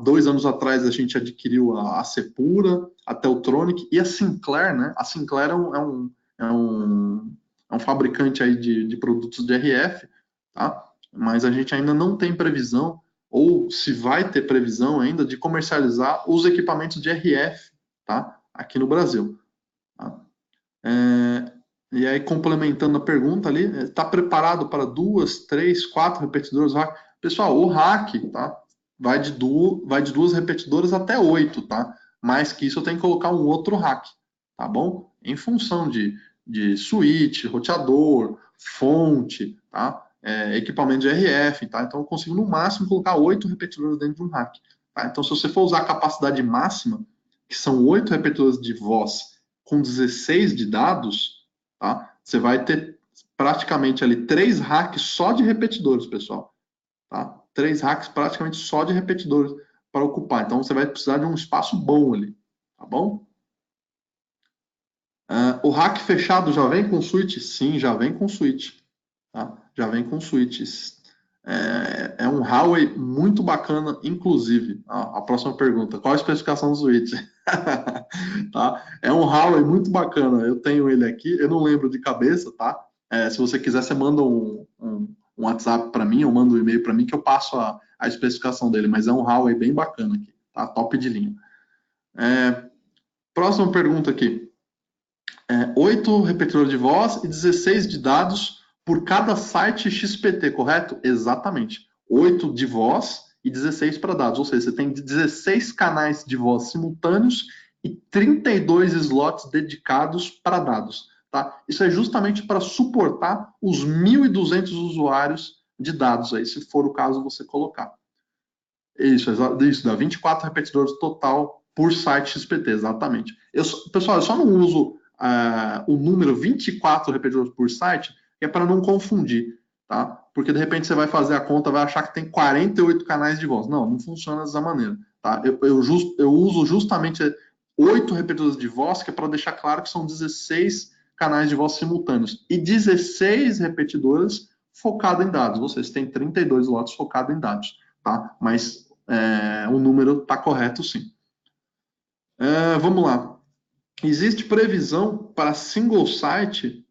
2 anos atrás a gente adquiriu a Sepura, a Teltronic e a Sinclair, né? A Sinclair é um fabricante aí de produtos de RF, tá? Mas a gente ainda não tem previsão, ou se vai ter previsão ainda, de comercializar os equipamentos de RF, tá? Aqui no Brasil. Tá? E aí, complementando a pergunta ali, está preparado para 2, 3, 4 repetidoras rack? Pessoal, o rack, tá? Vai de 2 repetidoras até 8, tá? Mais que isso, eu tenho que colocar um outro rack, tá bom? Em função de switch, roteador, fonte, tá? Equipamento de RF, tá? Então, eu consigo no máximo colocar 8 repetidoras dentro de um rack, tá? Então, se você for usar a capacidade máxima, que são 8 repetidoras de voz com 16 de dados, tá? Você vai ter praticamente ali 3 racks só de repetidores, pessoal, tá? 3 racks praticamente só de repetidores para ocupar. Então você vai precisar de um espaço bom ali, tá bom? O rack fechado já vem com switch? Sim, já vem com switch, tá? Já vem com switches. É um Huawei muito bacana, inclusive. A próxima pergunta: qual a especificação do switch? Tá? É um Huawei muito bacana. Eu tenho ele aqui, eu não lembro de cabeça, tá? Se você quiser, você manda um WhatsApp para mim, ou manda um e-mail para mim que eu passo a especificação dele. Mas é um Huawei bem bacana aqui, tá? Top de linha. Próxima pergunta aqui: 8 repetidores de voz e 16 de dados por cada site XPT, correto? Exatamente. 8 de voz e 16 para dados. Ou seja, você tem 16 canais de voz simultâneos e 32 slots dedicados para dados. Tá? Isso é justamente para suportar os 1.200 usuários de dados aí, se for o caso você colocar. Isso dá 24 repetidores total por site XPT, exatamente. Pessoal, eu só não uso o número 24 repetidores por site, que é para não confundir, tá? Porque de repente você vai fazer a conta, vai achar que tem 48 canais de voz. Não, não funciona dessa maneira, tá? Eu uso justamente 8 repetidores de voz, que é para deixar claro que são 16 canais de voz simultâneos e 16 repetidores focados em dados. Vocês têm 32 slots focados em dados, tá? Mas o número está correto, sim. Vamos lá. Existe previsão para single site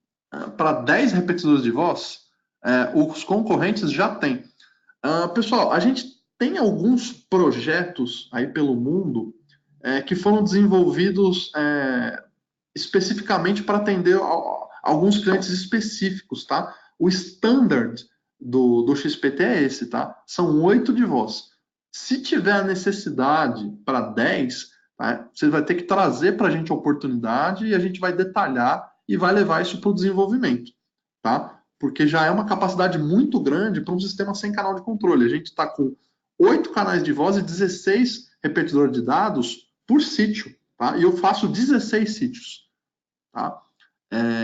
para 10 repetidores de voz? Os concorrentes já têm. Pessoal, a gente tem alguns projetos aí pelo mundo que foram desenvolvidos especificamente para atender alguns clientes específicos, tá? O standard do XPT é esse, tá? São 8 de voz. Se tiver a necessidade para 10, tá? Você vai ter que trazer para a gente a oportunidade e a gente vai detalhar e vai levar isso para o desenvolvimento, tá? Porque já é uma capacidade muito grande para um sistema sem canal de controle. A gente está com 8 canais de voz e 16 repetidores de dados por sítio, tá? E eu faço 16 sítios, tá?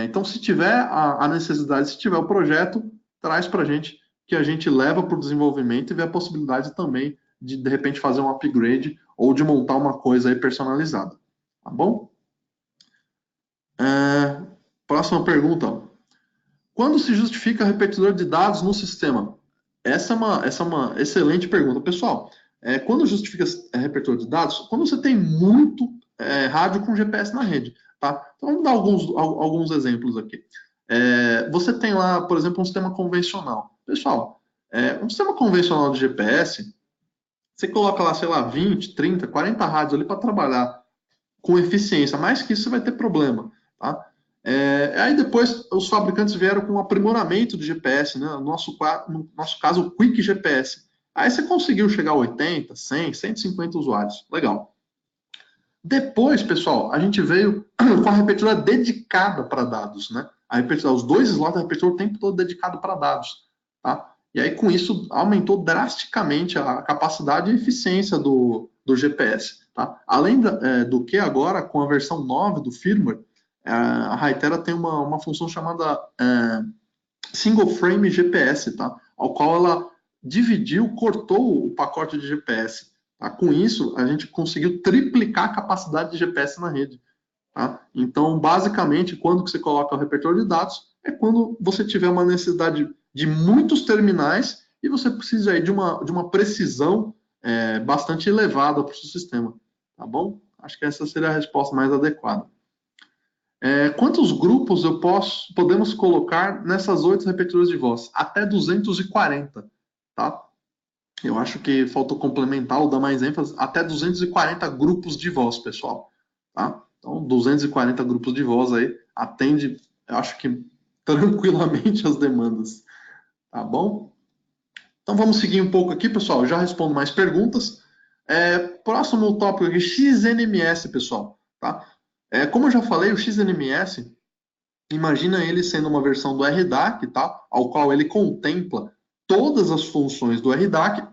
Então, se tiver a necessidade, se tiver o projeto, traz para a gente, que a gente leva para o desenvolvimento e vê a possibilidade também de repente, fazer um upgrade ou de montar uma coisa aí personalizada. Tá bom? Próxima pergunta. Quando se justifica repetidor de dados no sistema? Essa é uma excelente pergunta. Pessoal, quando justifica repetidor de dados? Quando você tem muito rádio com GPS na rede. Tá? Então, vamos dar alguns exemplos aqui. Você tem lá, por exemplo, um sistema convencional. Pessoal, um sistema convencional de GPS, você coloca lá, sei lá, 20, 30, 40 rádios ali para trabalhar com eficiência. Mais que isso, você vai ter problema. Tá? Aí depois os fabricantes vieram com um aprimoramento do GPS, né? No nosso caso, o Quick GPS. Aí você conseguiu chegar a 80, 100, 150 usuários. Legal. Depois, pessoal, a gente veio com a repetidora dedicada para dados, né? Os 2 slots da repetidora o tempo todo dedicado para dados, tá? E aí, com isso, aumentou drasticamente a capacidade e eficiência do GPS, tá? Além do que, agora, com a versão 9 do firmware, a Hytera tem uma função chamada Single Frame GPS, tá? Ao qual ela cortou o pacote de GPS. Tá? Com isso, a gente conseguiu triplicar a capacidade de GPS na rede. Tá? Então, basicamente, quando que você coloca o repertório de dados, é quando você tiver uma necessidade de muitos terminais e você precisa aí de uma precisão bastante elevada para o seu sistema. Tá bom? Acho que essa seria a resposta mais adequada. Quantos grupos podemos colocar nessas 8 repetidoras de voz? Até 240, tá? Eu acho que faltou complementar ou dar mais ênfase. Até 240 grupos de voz, pessoal. Tá? Então, 240 grupos de voz aí atende, eu acho que tranquilamente as demandas. Tá bom? Então, vamos seguir um pouco aqui, pessoal. Eu já respondo mais perguntas. Próximo tópico aqui, XNMS, pessoal. Tá? Como eu já falei, o XNMS, imagina ele sendo uma versão do RDAC, tá? Ao qual ele contempla todas as funções do RDAC,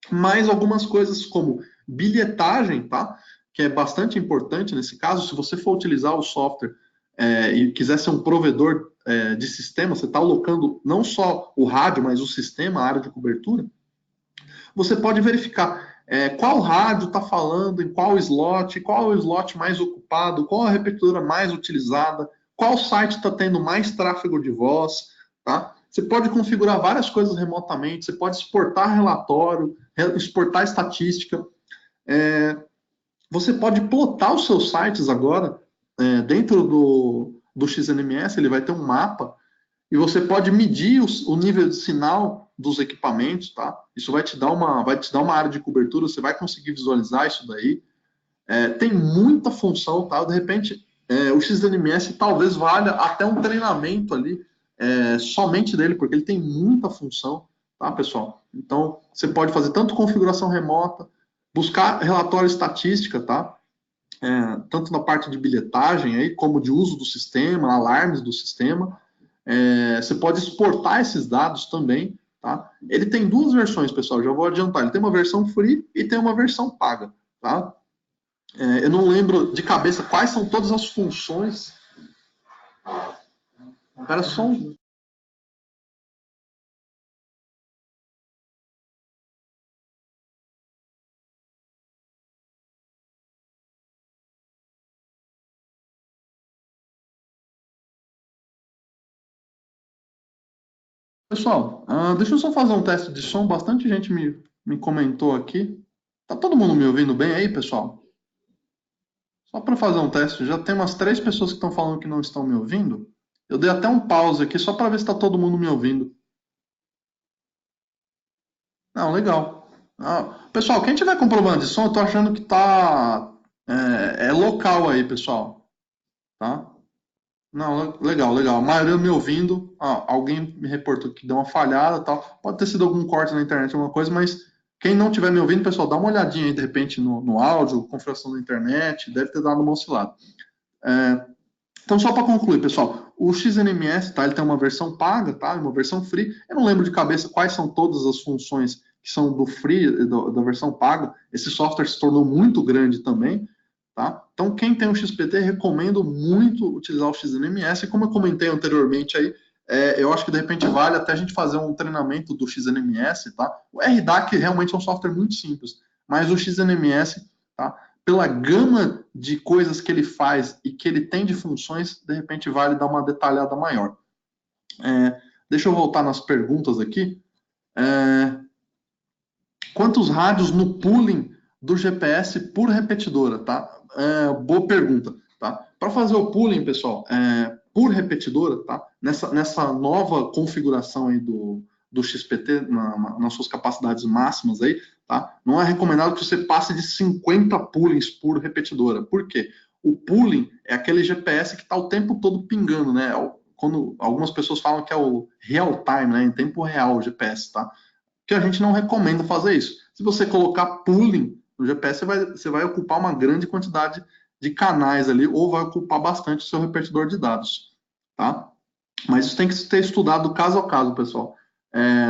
mais algumas coisas como bilhetagem, tá? Que é bastante importante nesse caso. Se você for utilizar o software e quiser ser um provedor de sistema, você está alocando não só o rádio, mas o sistema, a área de cobertura, você pode verificar qual rádio está falando, em qual slot é o slot mais ocupado, qual a repetidora mais utilizada, qual site está tendo mais tráfego de voz, tá? Você pode configurar várias coisas remotamente, você pode exportar relatório, exportar estatística, você pode plotar os seus sites agora, dentro do XNMS, ele vai ter um mapa, e você pode medir o nível de sinal dos equipamentos, tá? Isso vai te dar uma área de cobertura, você vai conseguir visualizar isso daí. Tem muita função, tá? De repente, o XNMS talvez valha até um treinamento ali, somente dele, porque ele tem muita função, tá, pessoal? Então, você pode fazer tanto configuração remota, buscar relatório estatística, tá? Tanto na parte de bilhetagem, aí, como de uso do sistema, alarmes do sistema. Você pode exportar esses dados também, tá? Ele tem duas versões, pessoal, já vou adiantar. Ele tem uma versão free e tem uma versão paga, tá? Eu não lembro de cabeça quais são todas as funções. Espera só um. Pessoal, deixa eu só fazer um teste de som. Bastante gente me comentou aqui. Tá todo mundo me ouvindo bem aí, pessoal? Só para fazer um teste, já tem umas 3 pessoas que estão falando que não estão me ouvindo. Eu dei até um pause aqui só para ver se está todo mundo me ouvindo. Não, legal. Pessoal, quem tiver com problema de som, eu tô achando que tá local aí, pessoal, tá? Não, legal, legal. A maioria me ouvindo. Alguém me reportou que deu uma falhada, tal. Pode ter sido algum corte na internet, alguma coisa, mas quem não tiver me ouvindo, pessoal, dá uma olhadinha aí de repente no áudio, configuração da internet, deve ter dado uma oscilada. Então, só para concluir, pessoal, o XNMS, tá? Ele tem uma versão paga, tá? Uma versão free. Eu não lembro de cabeça quais são todas as funções que são do free, da versão paga. Esse software se tornou muito grande também, tá? Então, quem tem o XPT, recomendo muito utilizar o XNMS. E como eu comentei anteriormente aí, eu acho que de repente vale até a gente fazer um treinamento do XNMS, tá? O RDAC realmente é um software muito simples, mas o XNMS, tá? Pela gama de coisas que ele faz e que ele tem de funções, de repente vale dar uma detalhada maior. Deixa eu voltar nas perguntas aqui. Quantos rádios no pooling do GPS por repetidora, tá? Boa pergunta, tá? Para fazer o pooling, pessoal, por repetidora, tá? Nessa nova configuração aí do XPT, nas suas capacidades máximas aí, tá? Não é recomendado que você passe de 50 poolings por repetidora. Por quê? O pooling é aquele GPS que está o tempo todo pingando, né? Quando algumas pessoas falam que é o real time, né? Em tempo real o GPS, tá? Que a gente não recomenda fazer isso. Se você colocar pooling no GPS, você vai ocupar uma grande quantidade de canais ali, ou vai ocupar bastante o seu repetidor de dados, tá? Mas isso tem que ser estudado caso a caso, pessoal.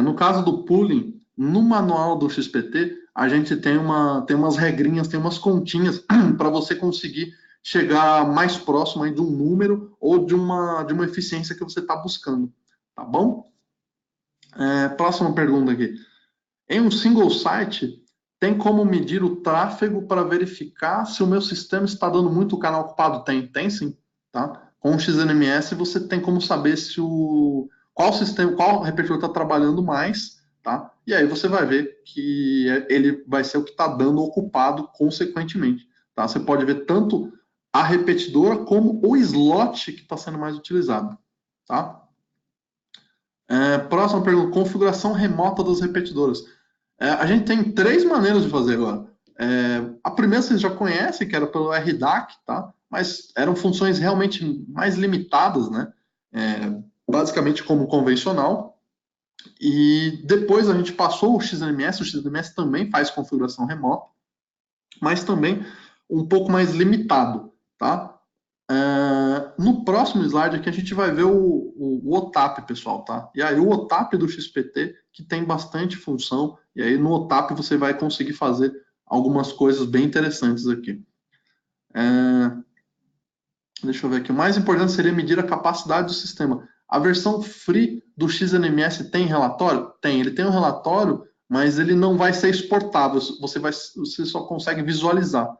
No caso do pooling, no manual do XPT, a gente tem umas regrinhas, tem umas continhas para você conseguir chegar mais próximo aí de um número ou de uma eficiência que você está buscando, tá bom? Próxima pergunta aqui. Em um single site, tem como medir o tráfego para verificar se o meu sistema está dando muito canal ocupado? Tem sim, tá? Com o XNMS você tem como saber se qual repetidor está trabalhando mais, tá? E aí você vai ver que ele vai ser o que está dando ocupado consequentemente, tá? Você pode ver tanto a repetidora como o slot que está sendo mais utilizado, tá? Próxima pergunta, configuração remota das repetidoras. A gente tem 3 maneiras de fazer agora. A primeira vocês já conhecem, que era pelo RDAC, tá? Mas eram funções realmente mais limitadas, né? Basicamente como convencional. E depois a gente passou o XMS também faz configuração remota, mas também um pouco mais limitado, tá? No próximo slide aqui a gente vai ver o OTAP, pessoal, tá? E aí o OTAP do XPT, que tem bastante função, e aí no OTAP você vai conseguir fazer algumas coisas bem interessantes aqui. Deixa eu ver aqui. O mais importante seria medir a capacidade do sistema. A versão free do XNMS tem relatório? Tem. Ele tem um relatório, mas ele não vai ser exportável. Você só consegue visualizar,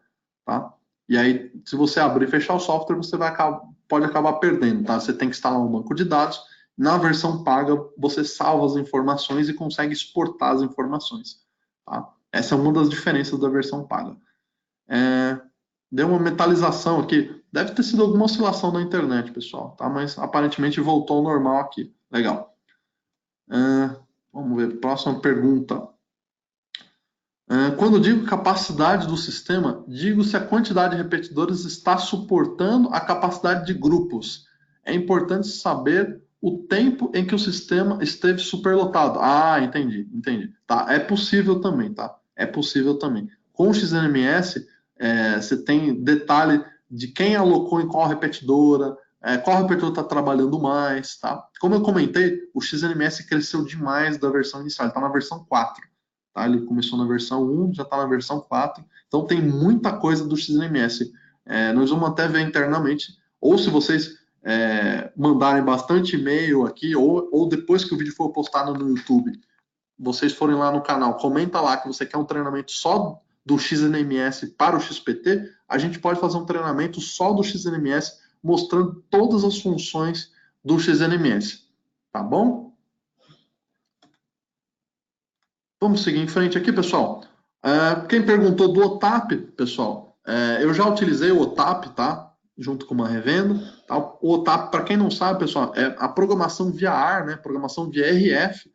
tá? E aí, se você abrir e fechar o software, você pode acabar perdendo, tá? Você tem que instalar um banco de dados. Na versão paga, você salva as informações e consegue exportar as informações, tá? Essa é uma das diferenças da versão paga. Deu uma metalização aqui. Deve ter sido alguma oscilação da internet, pessoal, tá? Mas aparentemente voltou ao normal aqui. Legal. Vamos ver. Próxima pergunta. Quando digo capacidade do sistema, digo se a quantidade de repetidores está suportando a capacidade de grupos. É importante saber o tempo em que o sistema esteve superlotado. Entendi. Tá? É possível também, tá? É possível também. Com o XNMS, você tem detalhe de quem alocou em qual repetidora, qual repetidor está trabalhando mais, tá? Como eu comentei, o XNMS cresceu demais da versão inicial, ele está na versão 4, tá? Ele começou na versão 1, já está na versão 4, então tem muita coisa do XNMS. Nós vamos até ver internamente, ou se vocês mandarem bastante e-mail aqui, ou depois que o vídeo for postado no YouTube, vocês forem lá no canal, comenta lá que você quer um treinamento só do XNMS para o XPT, a gente pode fazer um treinamento só do XNMS, mostrando todas as funções do XNMS. Tá bom? Vamos seguir em frente aqui, pessoal. Quem perguntou do OTAP, pessoal, eu já utilizei o OTAP, tá? Junto com uma revenda. Tá? O OTAP, para quem não sabe, pessoal, é a programação via AR, né? Programação via RF.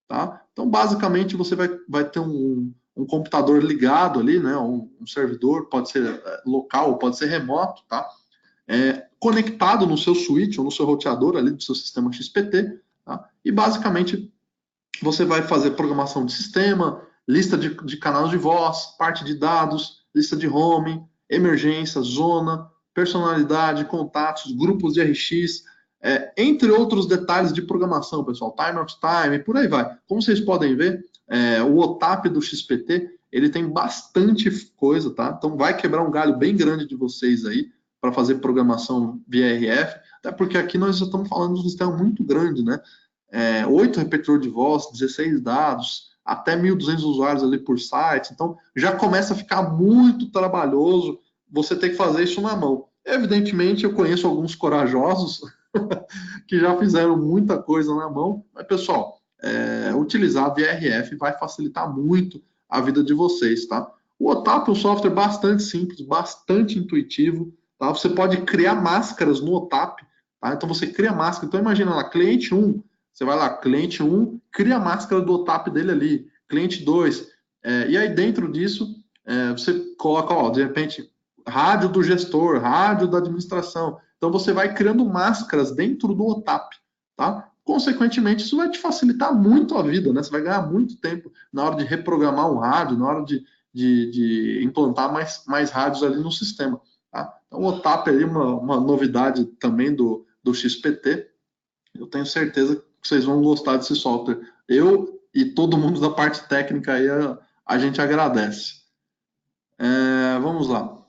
Tá? Então, basicamente, você vai ter um computador ligado ali, né? Um servidor, pode ser local, pode ser remoto, tá? Conectado no seu switch ou no seu roteador ali do seu sistema XPT, tá? E basicamente você vai fazer programação de sistema, lista de canais de voz, parte de dados, lista de home, emergência, zona, personalidade, contatos, grupos de RX, entre outros detalhes de programação, pessoal, time of time, por aí vai. Como vocês podem ver, o OTAP do XPT, ele tem bastante coisa, tá? Então vai quebrar um galho bem grande de vocês aí para fazer programação via RF, até porque aqui nós já estamos falando de um sistema muito grande, né? 8 repetidores de voz, 16 dados, até 1.200 usuários ali por site, então já começa a ficar muito trabalhoso você ter que fazer isso na mão. Evidentemente, eu conheço alguns corajosos que já fizeram muita coisa na mão, mas pessoal, utilizar a VRF vai facilitar muito a vida de vocês, tá? O OTAP é um software bastante simples, bastante intuitivo, tá? Você pode criar máscaras no OTAP, tá? Então você cria máscara, então imagina lá, cliente 1, você vai lá, cliente 1, cria a máscara do OTAP dele ali, cliente 2, e aí dentro disso, você coloca, ó, de repente, rádio do gestor, rádio da administração. Então você vai criando máscaras dentro do OTAP, tá? Consequentemente, isso vai te facilitar muito a vida, né? Você vai ganhar muito tempo na hora de reprogramar um rádio, na hora de implantar mais rádios ali no sistema, tá? Então o OTAP é uma novidade também do XPT. Eu tenho certeza que vocês vão gostar desse software. Eu e todo mundo da parte técnica aí, a gente agradece. Vamos lá.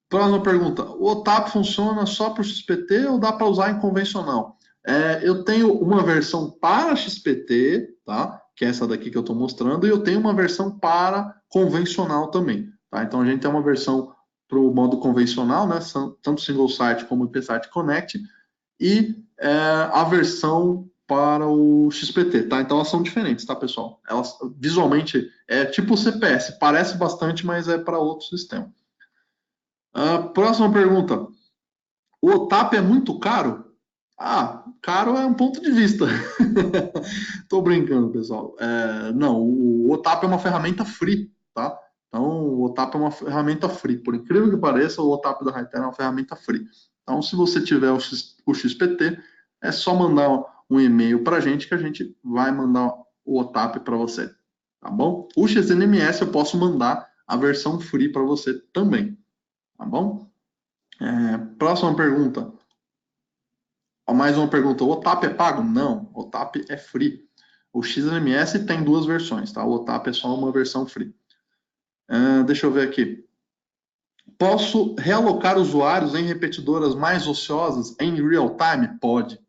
Próxima pergunta. O OTAP funciona só para o XPT ou dá para usar em convencional? Eu tenho uma versão para XPT, tá? Que é essa daqui que eu estou mostrando, e eu tenho uma versão para convencional também. Tá? Então a gente tem uma versão para o modo convencional, né? Tanto single site como IP Site Connect, e a versão para o XPT, tá? Então elas são diferentes, tá, pessoal? Elas visualmente é tipo o CPS, parece bastante, mas é para outro sistema. Próxima pergunta. O OTAP é muito caro? Caro é um ponto de vista. Tô brincando, pessoal. Não, o OTAP é uma ferramenta free, tá? Então, o OTAP é uma ferramenta free. Por incrível que pareça, o OTAP da Hightel é uma ferramenta free. Então, se você tiver o XPT, é só mandar um e-mail para a gente que a gente vai mandar o OTAP para você, tá bom? O XNMS eu posso mandar a versão free para você também, tá bom? Próxima pergunta. Mais uma pergunta. O OTAP é pago? Não, o OTAP é free. O XMS tem duas versões, tá? O OTAP é só uma versão free. Deixa eu ver aqui. Posso realocar usuários em repetidoras mais ociosas em real time? Pode.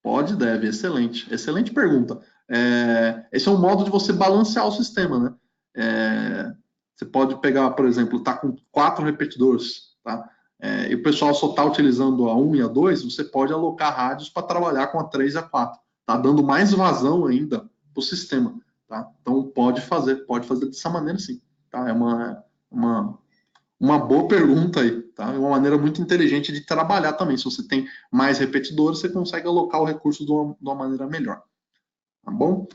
Pode, deve. Excelente. Excelente pergunta. Esse é um modo de você balancear o sistema, né? Você pode pegar, por exemplo, tá com 4 repetidores, tá? E o pessoal só está utilizando a 1 e a 2, você pode alocar rádios para trabalhar com a 3 e a 4. Tá dando mais vazão ainda para o sistema. Tá? Então pode fazer dessa maneira sim. Tá? É uma boa pergunta aí. Tá? É uma maneira muito inteligente de trabalhar também. Se você tem mais repetidores, você consegue alocar o recurso de uma maneira melhor. Tá bom?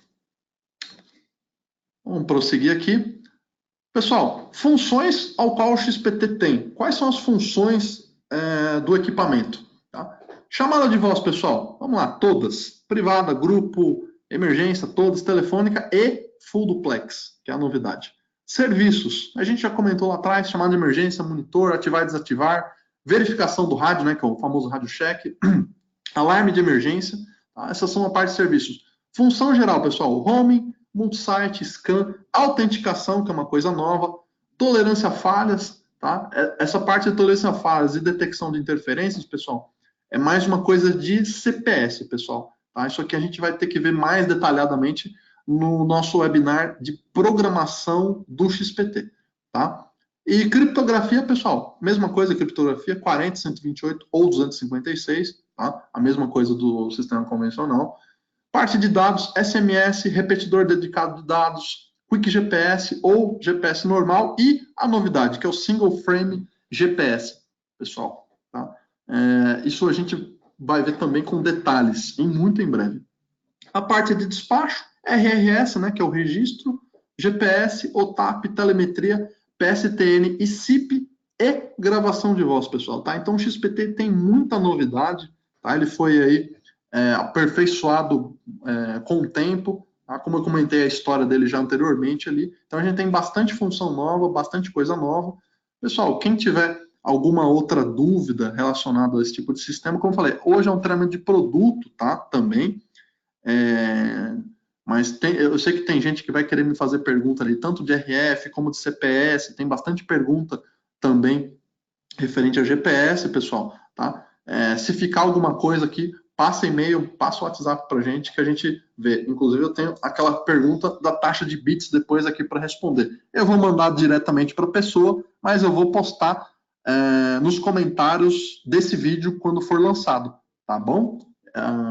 Vamos prosseguir aqui. Pessoal, funções ao qual o XPT tem. Quais são as funções do equipamento? Tá? Chamada de voz, pessoal. Vamos lá, todas. Privada, grupo, emergência, todas, telefônica e full duplex, que é a novidade. Serviços. A gente já comentou lá atrás, chamada de emergência, monitor, ativar e desativar. verificação do rádio, né, que é o famoso rádio check, alarme de emergência, tá? Essas são a parte de serviços. Função geral, pessoal, roaming, multisite, scan, autenticação, que é uma coisa nova, tolerância a falhas, tá? Essa parte de tolerância a falhas e detecção de interferências, pessoal, é mais uma coisa de CPS, pessoal, tá? Isso aqui a gente vai ter que ver mais detalhadamente no nosso webinar de programação do XPT, tá? E criptografia, pessoal, mesma coisa, criptografia 40, 128 ou 256, tá? A mesma coisa do sistema convencional. Parte de dados, SMS, repetidor dedicado de dados, Quick GPS ou GPS normal e a novidade, que é o Single Frame GPS, pessoal, tá? Isso a gente vai ver também com detalhes, muito em breve. A parte de despacho, RRS, né, que é o registro, GPS, OTAP, telemetria, PSTN e SIP e gravação de voz, pessoal, tá? Então o XPT tem muita novidade, tá? Ele foi aí aperfeiçoado com o tempo, tá? Como eu comentei a história dele já anteriormente ali, então a gente tem bastante função nova, bastante coisa nova. Pessoal, quem tiver alguma outra dúvida relacionada a esse tipo de sistema, como eu falei, hoje é um treinamento de produto, tá? Também, mas eu sei que tem gente que vai querer me fazer pergunta ali, tanto de RF como de CPS, tem bastante pergunta também referente a GPS, pessoal, tá? Se ficar alguma coisa aqui, passa e-mail, passa o WhatsApp pra gente que a gente vê. Inclusive eu tenho aquela pergunta da taxa de bits depois aqui para responder. Eu vou mandar diretamente para a pessoa, mas eu vou postar nos comentários desse vídeo quando for lançado, tá bom?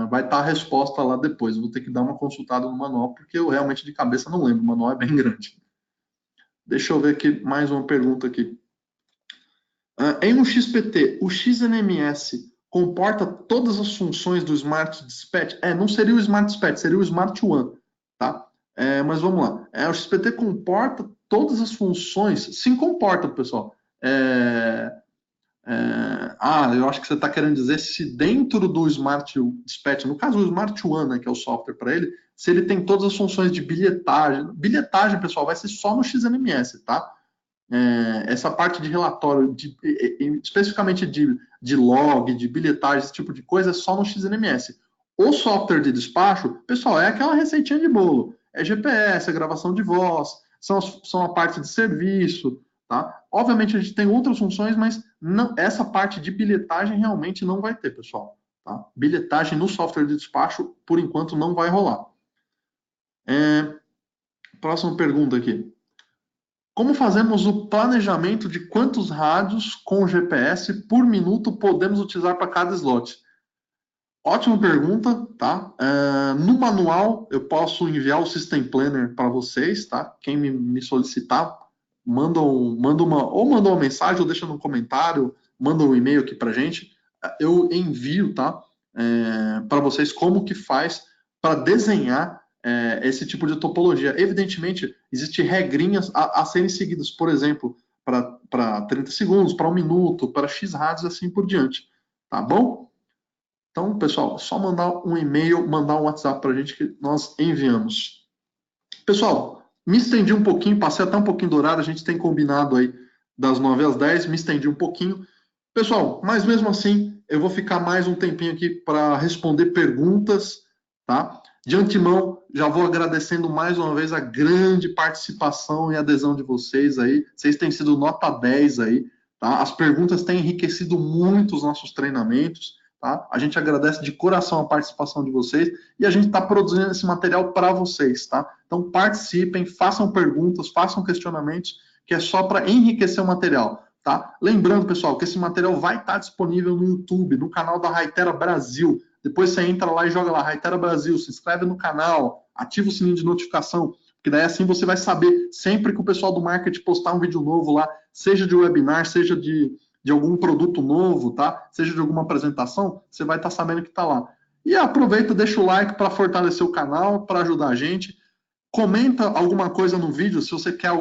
Vai estar a resposta lá depois. Vou ter que dar uma consultada no manual, porque eu realmente de cabeça não lembro. O manual é bem grande. Deixa eu ver aqui mais uma pergunta aqui. Em um XPT, o XNMS comporta todas as funções do Smart Dispatch? Não seria o Smart Dispatch, seria o Smart One, tá? Mas vamos lá. O XPT comporta todas as funções? Sim, comporta, pessoal. Eu acho que você está querendo dizer se dentro do Smart Dispatch, no caso o Smart One, né, que é o software para ele, se ele tem todas as funções de bilhetagem. Bilhetagem, pessoal, vai ser só no XNMS, tá? Essa parte de relatório, especificamente de log, de bilhetagem, esse tipo de coisa, é só no XNMS. O software de despacho, pessoal, é aquela receitinha de bolo. É GPS, é gravação de voz, são a parte de serviço, tá? Obviamente a gente tem outras funções, mas não, essa parte de bilhetagem realmente não vai ter, pessoal. Tá? Bilhetagem no software de despacho, por enquanto, não vai rolar. Próxima pergunta aqui. Como fazemos o planejamento de quantos rádios com GPS por minuto podemos utilizar para cada slot? Ótima pergunta, tá? No manual eu posso enviar o System Planner para vocês, tá? Quem me solicitar, manda uma mensagem ou deixa no comentário, manda um e-mail aqui para gente. Eu envio, tá? Para vocês como que faz para desenhar esse tipo de topologia. Evidentemente, existem regrinhas a serem seguidas, por exemplo, para 30 segundos, para 1 minuto, para X rádios, assim por diante. Tá bom? Então, pessoal, só mandar um e-mail, mandar um WhatsApp para a gente que nós enviamos. Pessoal, me estendi um pouquinho, passei até um pouquinho do horário, a gente tem combinado aí das 9 às 10, me estendi um pouquinho. Pessoal, mas mesmo assim, eu vou ficar mais um tempinho aqui para responder perguntas, tá? De antemão, já vou agradecendo mais uma vez a grande participação e adesão de vocês aí. Vocês têm sido nota 10 aí, tá? As perguntas têm enriquecido muito os nossos treinamentos, tá? A gente agradece de coração a participação de vocês e a gente está produzindo esse material para vocês, tá? Então participem, façam perguntas, façam questionamentos, que é só para enriquecer o material. Tá? Lembrando, pessoal, que esse material vai estar disponível no YouTube, no canal da Hytera Brasil. Depois você entra lá e joga lá, Hytera Brasil, se inscreve no canal, ativa o sininho de notificação, que daí assim você vai saber sempre que o pessoal do marketing postar um vídeo novo lá, seja de webinar, seja de algum produto novo, tá? Seja de alguma apresentação, você vai estar sabendo que está lá. E aproveita, deixa o like para fortalecer o canal, para ajudar a gente. Comenta alguma coisa no vídeo, se você quer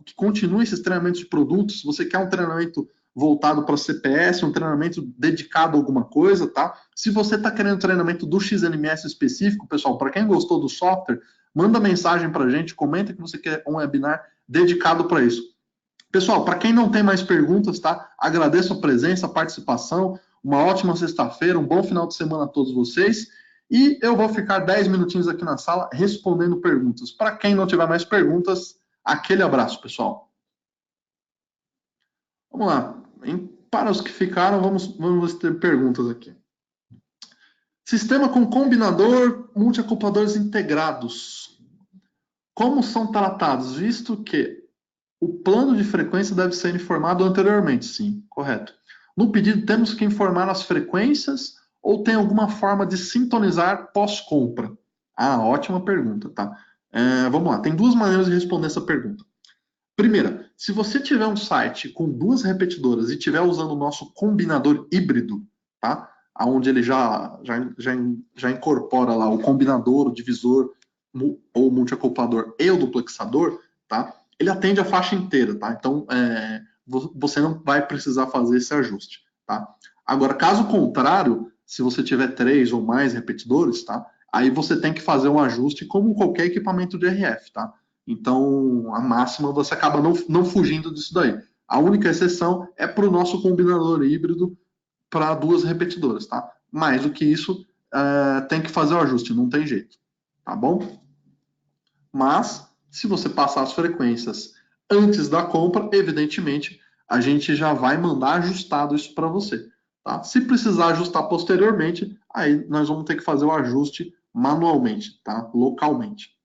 que continue esses treinamentos de produtos, se você quer um treinamento voltado para CPS, um treinamento dedicado a alguma coisa, tá? Se você está querendo treinamento do XNMS específico, pessoal, para quem gostou do software, manda mensagem para a gente, comenta que você quer um webinar dedicado para isso. Pessoal, para quem não tem mais perguntas, tá? Agradeço a presença, a participação. Uma ótima sexta-feira, um bom final de semana a todos vocês. E eu vou ficar 10 minutinhos aqui na sala respondendo perguntas. Para quem não tiver mais perguntas, aquele abraço, pessoal. Vamos lá. Para os que ficaram, vamos ter perguntas aqui. Sistema com combinador, multiacopladores integrados. Como são tratados, visto que o plano de frequência deve ser informado anteriormente? Sim, correto. No pedido, temos que informar as frequências ou tem alguma forma de sintonizar pós-compra? Ah, ótima pergunta, tá? Vamos lá, tem duas maneiras de responder essa pergunta. Primeira, se você tiver um site com duas repetidoras e estiver usando o nosso combinador híbrido, tá? Onde ele já incorpora lá o combinador, o divisor, ou o multiacoplador e o duplexador, tá? Ele atende a faixa inteira, tá? Então, você não vai precisar fazer esse ajuste, tá? Agora, caso contrário, se você tiver 3 ou mais repetidores, tá? Aí você tem que fazer um ajuste como qualquer equipamento de RF, tá? Então, a máxima você acaba não fugindo disso daí. A única exceção é para o nosso combinador híbrido para duas repetidoras, tá? Mais do que isso, tem que fazer o ajuste, não tem jeito, tá bom? Mas, se você passar as frequências antes da compra, evidentemente, a gente já vai mandar ajustado isso para você, tá? Se precisar ajustar posteriormente, aí nós vamos ter que fazer o ajuste manualmente, tá? Localmente.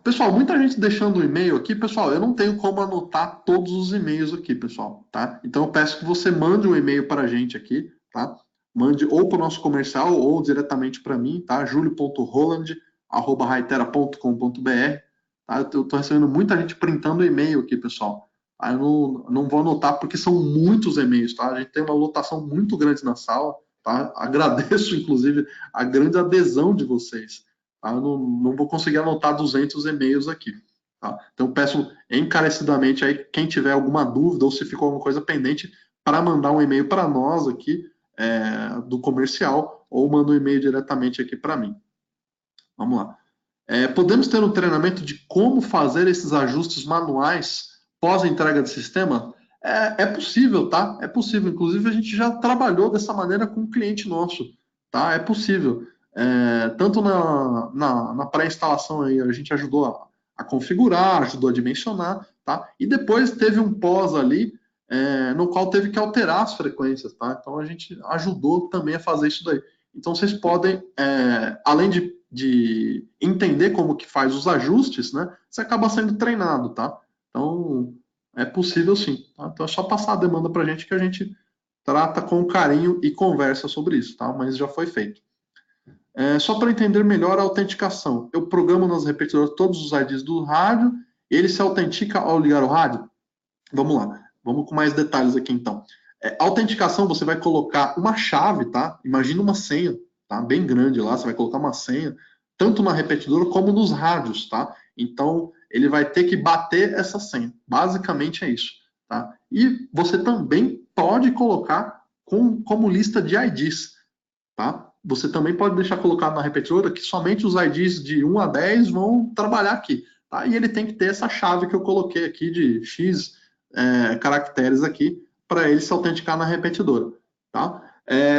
Pessoal, muita gente deixando o e-mail aqui. Pessoal, eu não tenho como anotar todos os e-mails aqui, pessoal, tá? Então eu peço que você mande um e-mail para a gente aqui, tá? Mande ou para o nosso comercial ou diretamente para mim, tá? julio.roland@raitera.com.br, tá? Eu estou recebendo muita gente printando e-mail aqui, pessoal. Tá? Eu não vou anotar porque são muitos e-mails, tá? A gente tem uma lotação muito grande na sala, tá? Agradeço, inclusive, a grande adesão de vocês. Tá? Eu não vou conseguir anotar 200 e-mails aqui. Tá? Então, peço encarecidamente aí, quem tiver alguma dúvida ou se ficou alguma coisa pendente, para mandar um e-mail para nós aqui, do comercial, ou manda um e-mail diretamente aqui para mim. Vamos lá. Podemos ter um treinamento de como fazer esses ajustes manuais pós a entrega do sistema? É possível, tá? É possível. Inclusive, a gente já trabalhou dessa maneira com um cliente nosso, tá? É possível. Tanto na pré-instalação aí, a gente ajudou a configurar, ajudou a dimensionar, tá? E depois teve um pós ali, no qual teve que alterar as frequências, tá? Então, a gente ajudou também a fazer isso daí. Então, vocês podem, além de entender como que faz os ajustes, né? Você acaba sendo treinado, tá? Então, é possível sim. Tá? Então, é só passar a demanda para a gente que a gente trata com carinho e conversa sobre isso, tá? Mas já foi feito. Só para entender melhor a autenticação, eu programo nas repetidoras todos os IDs do rádio, ele se autentica ao ligar o rádio? Vamos lá, vamos com mais detalhes aqui então. Autenticação, você vai colocar uma chave, tá? Imagina uma senha, tá? Bem grande lá, você vai colocar uma senha, tanto na repetidora como nos rádios, tá? Então, ele vai ter que bater essa senha. Basicamente é isso, tá? E você também pode colocar como lista de IDs, tá? Você também pode deixar colocado na repetidora que somente os IDs de 1 a 10 vão trabalhar aqui, tá? E ele tem que ter essa chave que eu coloquei aqui de X caracteres aqui para ele se autenticar na repetidora, tá?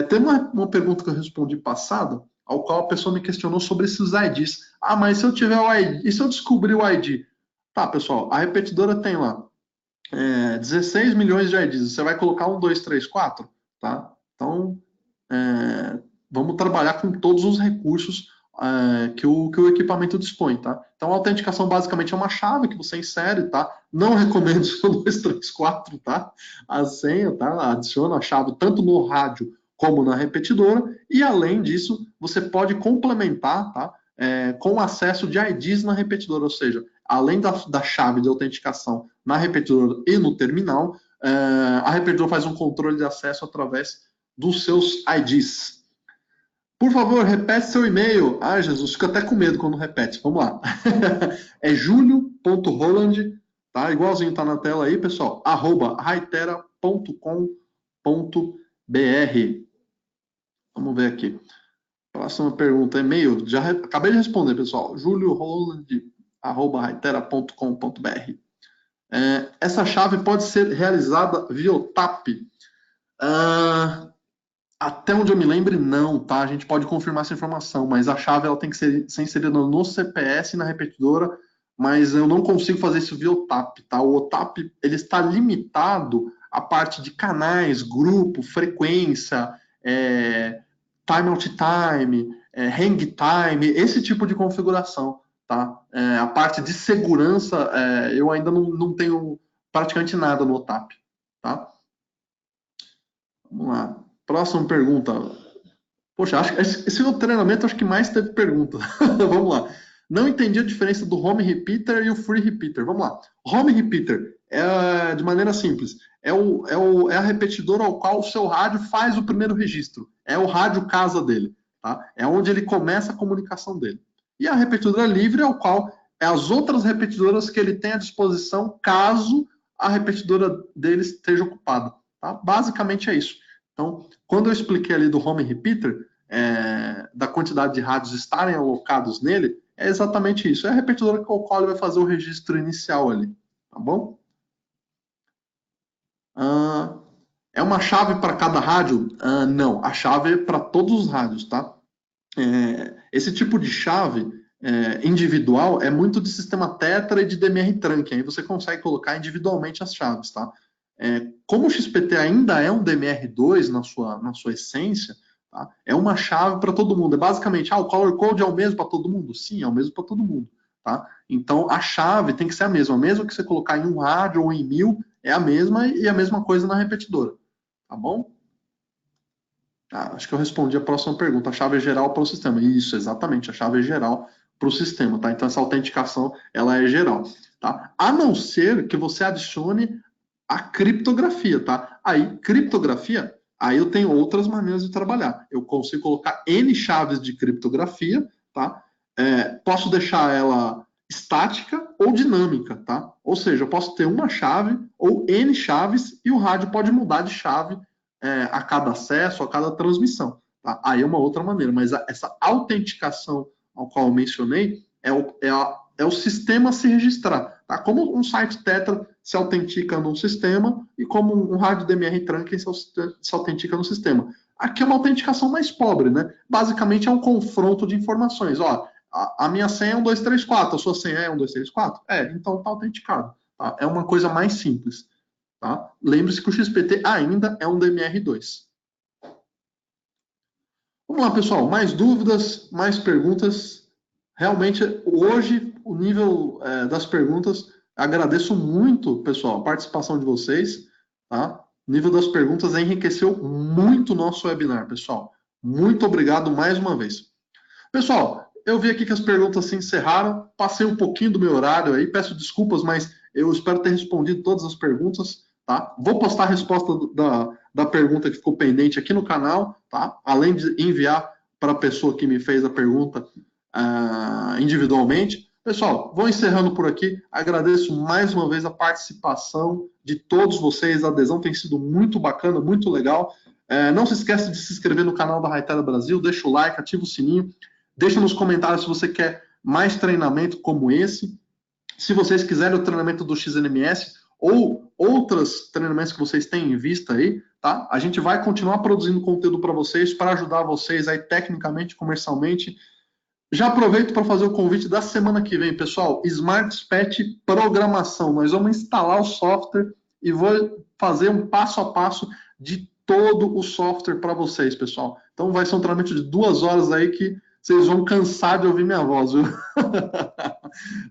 Tem uma pergunta que eu respondi passada, ao qual a pessoa me questionou sobre esses IDs. Ah, mas se eu tiver o ID, e se eu descobrir o ID? Tá, pessoal, a repetidora tem lá 16 milhões de IDs, você vai colocar 1, 2, 3, 4, tá? Então, vamos trabalhar com todos os recursos que o equipamento dispõe, tá? Então, a autenticação basicamente é uma chave que você insere, tá? Não recomendo o 1, 2, 3, 4, tá? A senha, tá? Adiciona a chave tanto no rádio como na repetidora e, além disso, você pode complementar, tá? Com acesso de IDs na repetidora, ou seja, além da chave de autenticação na repetidora e no terminal, a repetidora faz um controle de acesso através dos seus IDs. Por favor, repete seu e-mail. Ah, Jesus, fico até com medo quando repete. Vamos lá. É julio.roland, tá? Igualzinho tá na tela aí, pessoal. @raitera.com.br. Vamos ver aqui. Próxima pergunta, e-mail. Acabei de responder, pessoal. julio.roland@raitera.com.br. Essa chave pode ser realizada via OTAP? Até onde eu me lembre, não, tá? A gente pode confirmar essa informação, mas a chave ela tem que ser inserida no CPS, na repetidora, mas eu não consigo fazer isso via OTAP, tá? O OTAP, ele está limitado à parte de canais, grupo, frequência, time out time, hang time, esse tipo de configuração, tá? A parte de segurança, eu ainda não tenho praticamente nada no OTAP, tá? Vamos lá. Próxima pergunta. Poxa, acho que esse é o treinamento acho que mais teve pergunta. Vamos lá. Não entendi a diferença do home repeater e o free repeater. Vamos lá. Home repeater de maneira simples, é a repetidora ao qual o seu rádio faz o primeiro registro. É o rádio casa dele, tá? É onde ele começa a comunicação dele. E a repetidora livre é o qual é as outras repetidoras que ele tem à disposição caso a repetidora dele esteja ocupada, tá? Basicamente é isso. Então, quando eu expliquei ali do home repeater, da quantidade de rádios estarem alocados nele, é exatamente isso. É a repetidora com a qual ele vai fazer o registro inicial ali, tá bom? É uma chave para cada rádio? Não, a chave é para todos os rádios, tá? Esse tipo de chave individual é muito de sistema Tetra e de DMR Trunk, aí você consegue colocar individualmente as chaves, tá? Como o XPT ainda é um DMR2 na sua essência, tá? É uma chave para todo mundo. É basicamente, o color code é o mesmo para todo mundo? Sim, é o mesmo para todo mundo, tá? Então a chave tem que ser a mesma. Mesmo que você colocar em um rádio ou em 1000, é a mesma e a mesma coisa na repetidora, tá bom? Acho que eu respondi a próxima pergunta. A chave é geral para o sistema. Isso, exatamente. A chave é geral para o sistema, tá? Então essa autenticação ela é geral, tá? A não ser que você adicione a criptografia, tá? Aí, criptografia, aí eu tenho outras maneiras de trabalhar. Eu consigo colocar N chaves de criptografia, tá? Posso deixar ela estática ou dinâmica, tá? Ou seja, eu posso ter uma chave ou N chaves e o rádio pode mudar de chave a cada acesso, a cada transmissão. Tá? Aí é uma outra maneira, mas essa autenticação ao qual eu mencionei é o sistema se registrar. Tá? Como um site Tetra se autentica no sistema e como um rádio DMR Trunking se autentica no sistema. Aqui é uma autenticação mais pobre, né? Basicamente é um confronto de informações. Ó, a minha senha é 1234, a sua senha é 1234? Então está autenticado. Tá? É uma coisa mais simples. Tá? Lembre-se que o XPT ainda é um DMR2. Vamos lá, pessoal. Mais dúvidas, mais perguntas? Realmente, hoje, o nível das perguntas, agradeço muito, pessoal, a participação de vocês. Tá? O nível das perguntas enriqueceu muito o nosso webinar, pessoal. Muito obrigado mais uma vez. Pessoal, eu vi aqui que as perguntas se encerraram. Passei um pouquinho do meu horário aí, peço desculpas, mas eu espero ter respondido todas as perguntas. Tá? Vou postar a resposta da pergunta que ficou pendente aqui no canal, tá? Além de enviar para a pessoa que me fez a pergunta individualmente. Pessoal, vou encerrando por aqui. Agradeço mais uma vez a participação de todos vocês. A adesão tem sido muito bacana, muito legal. Não se esqueça de se inscrever no canal da Hytera Brasil, deixa o like, ativa o sininho, deixa nos comentários se você quer mais treinamento como esse. Se vocês quiserem o treinamento do XNMS ou outros treinamentos que vocês têm em vista aí, tá? A gente vai continuar produzindo conteúdo para vocês, para ajudar vocês aí tecnicamente, comercialmente. Já aproveito para fazer o convite da semana que vem, pessoal. Smart Dispatch Programação. Nós vamos instalar o software e vou fazer um passo a passo de todo o software para vocês, pessoal. Então vai ser um treinamento de 2 horas aí que vocês vão cansar de ouvir minha voz, viu?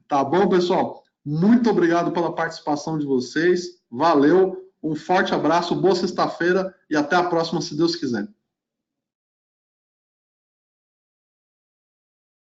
Tá bom, pessoal? Muito obrigado pela participação de vocês. Valeu, um forte abraço, boa sexta-feira e até a próxima, se Deus quiser.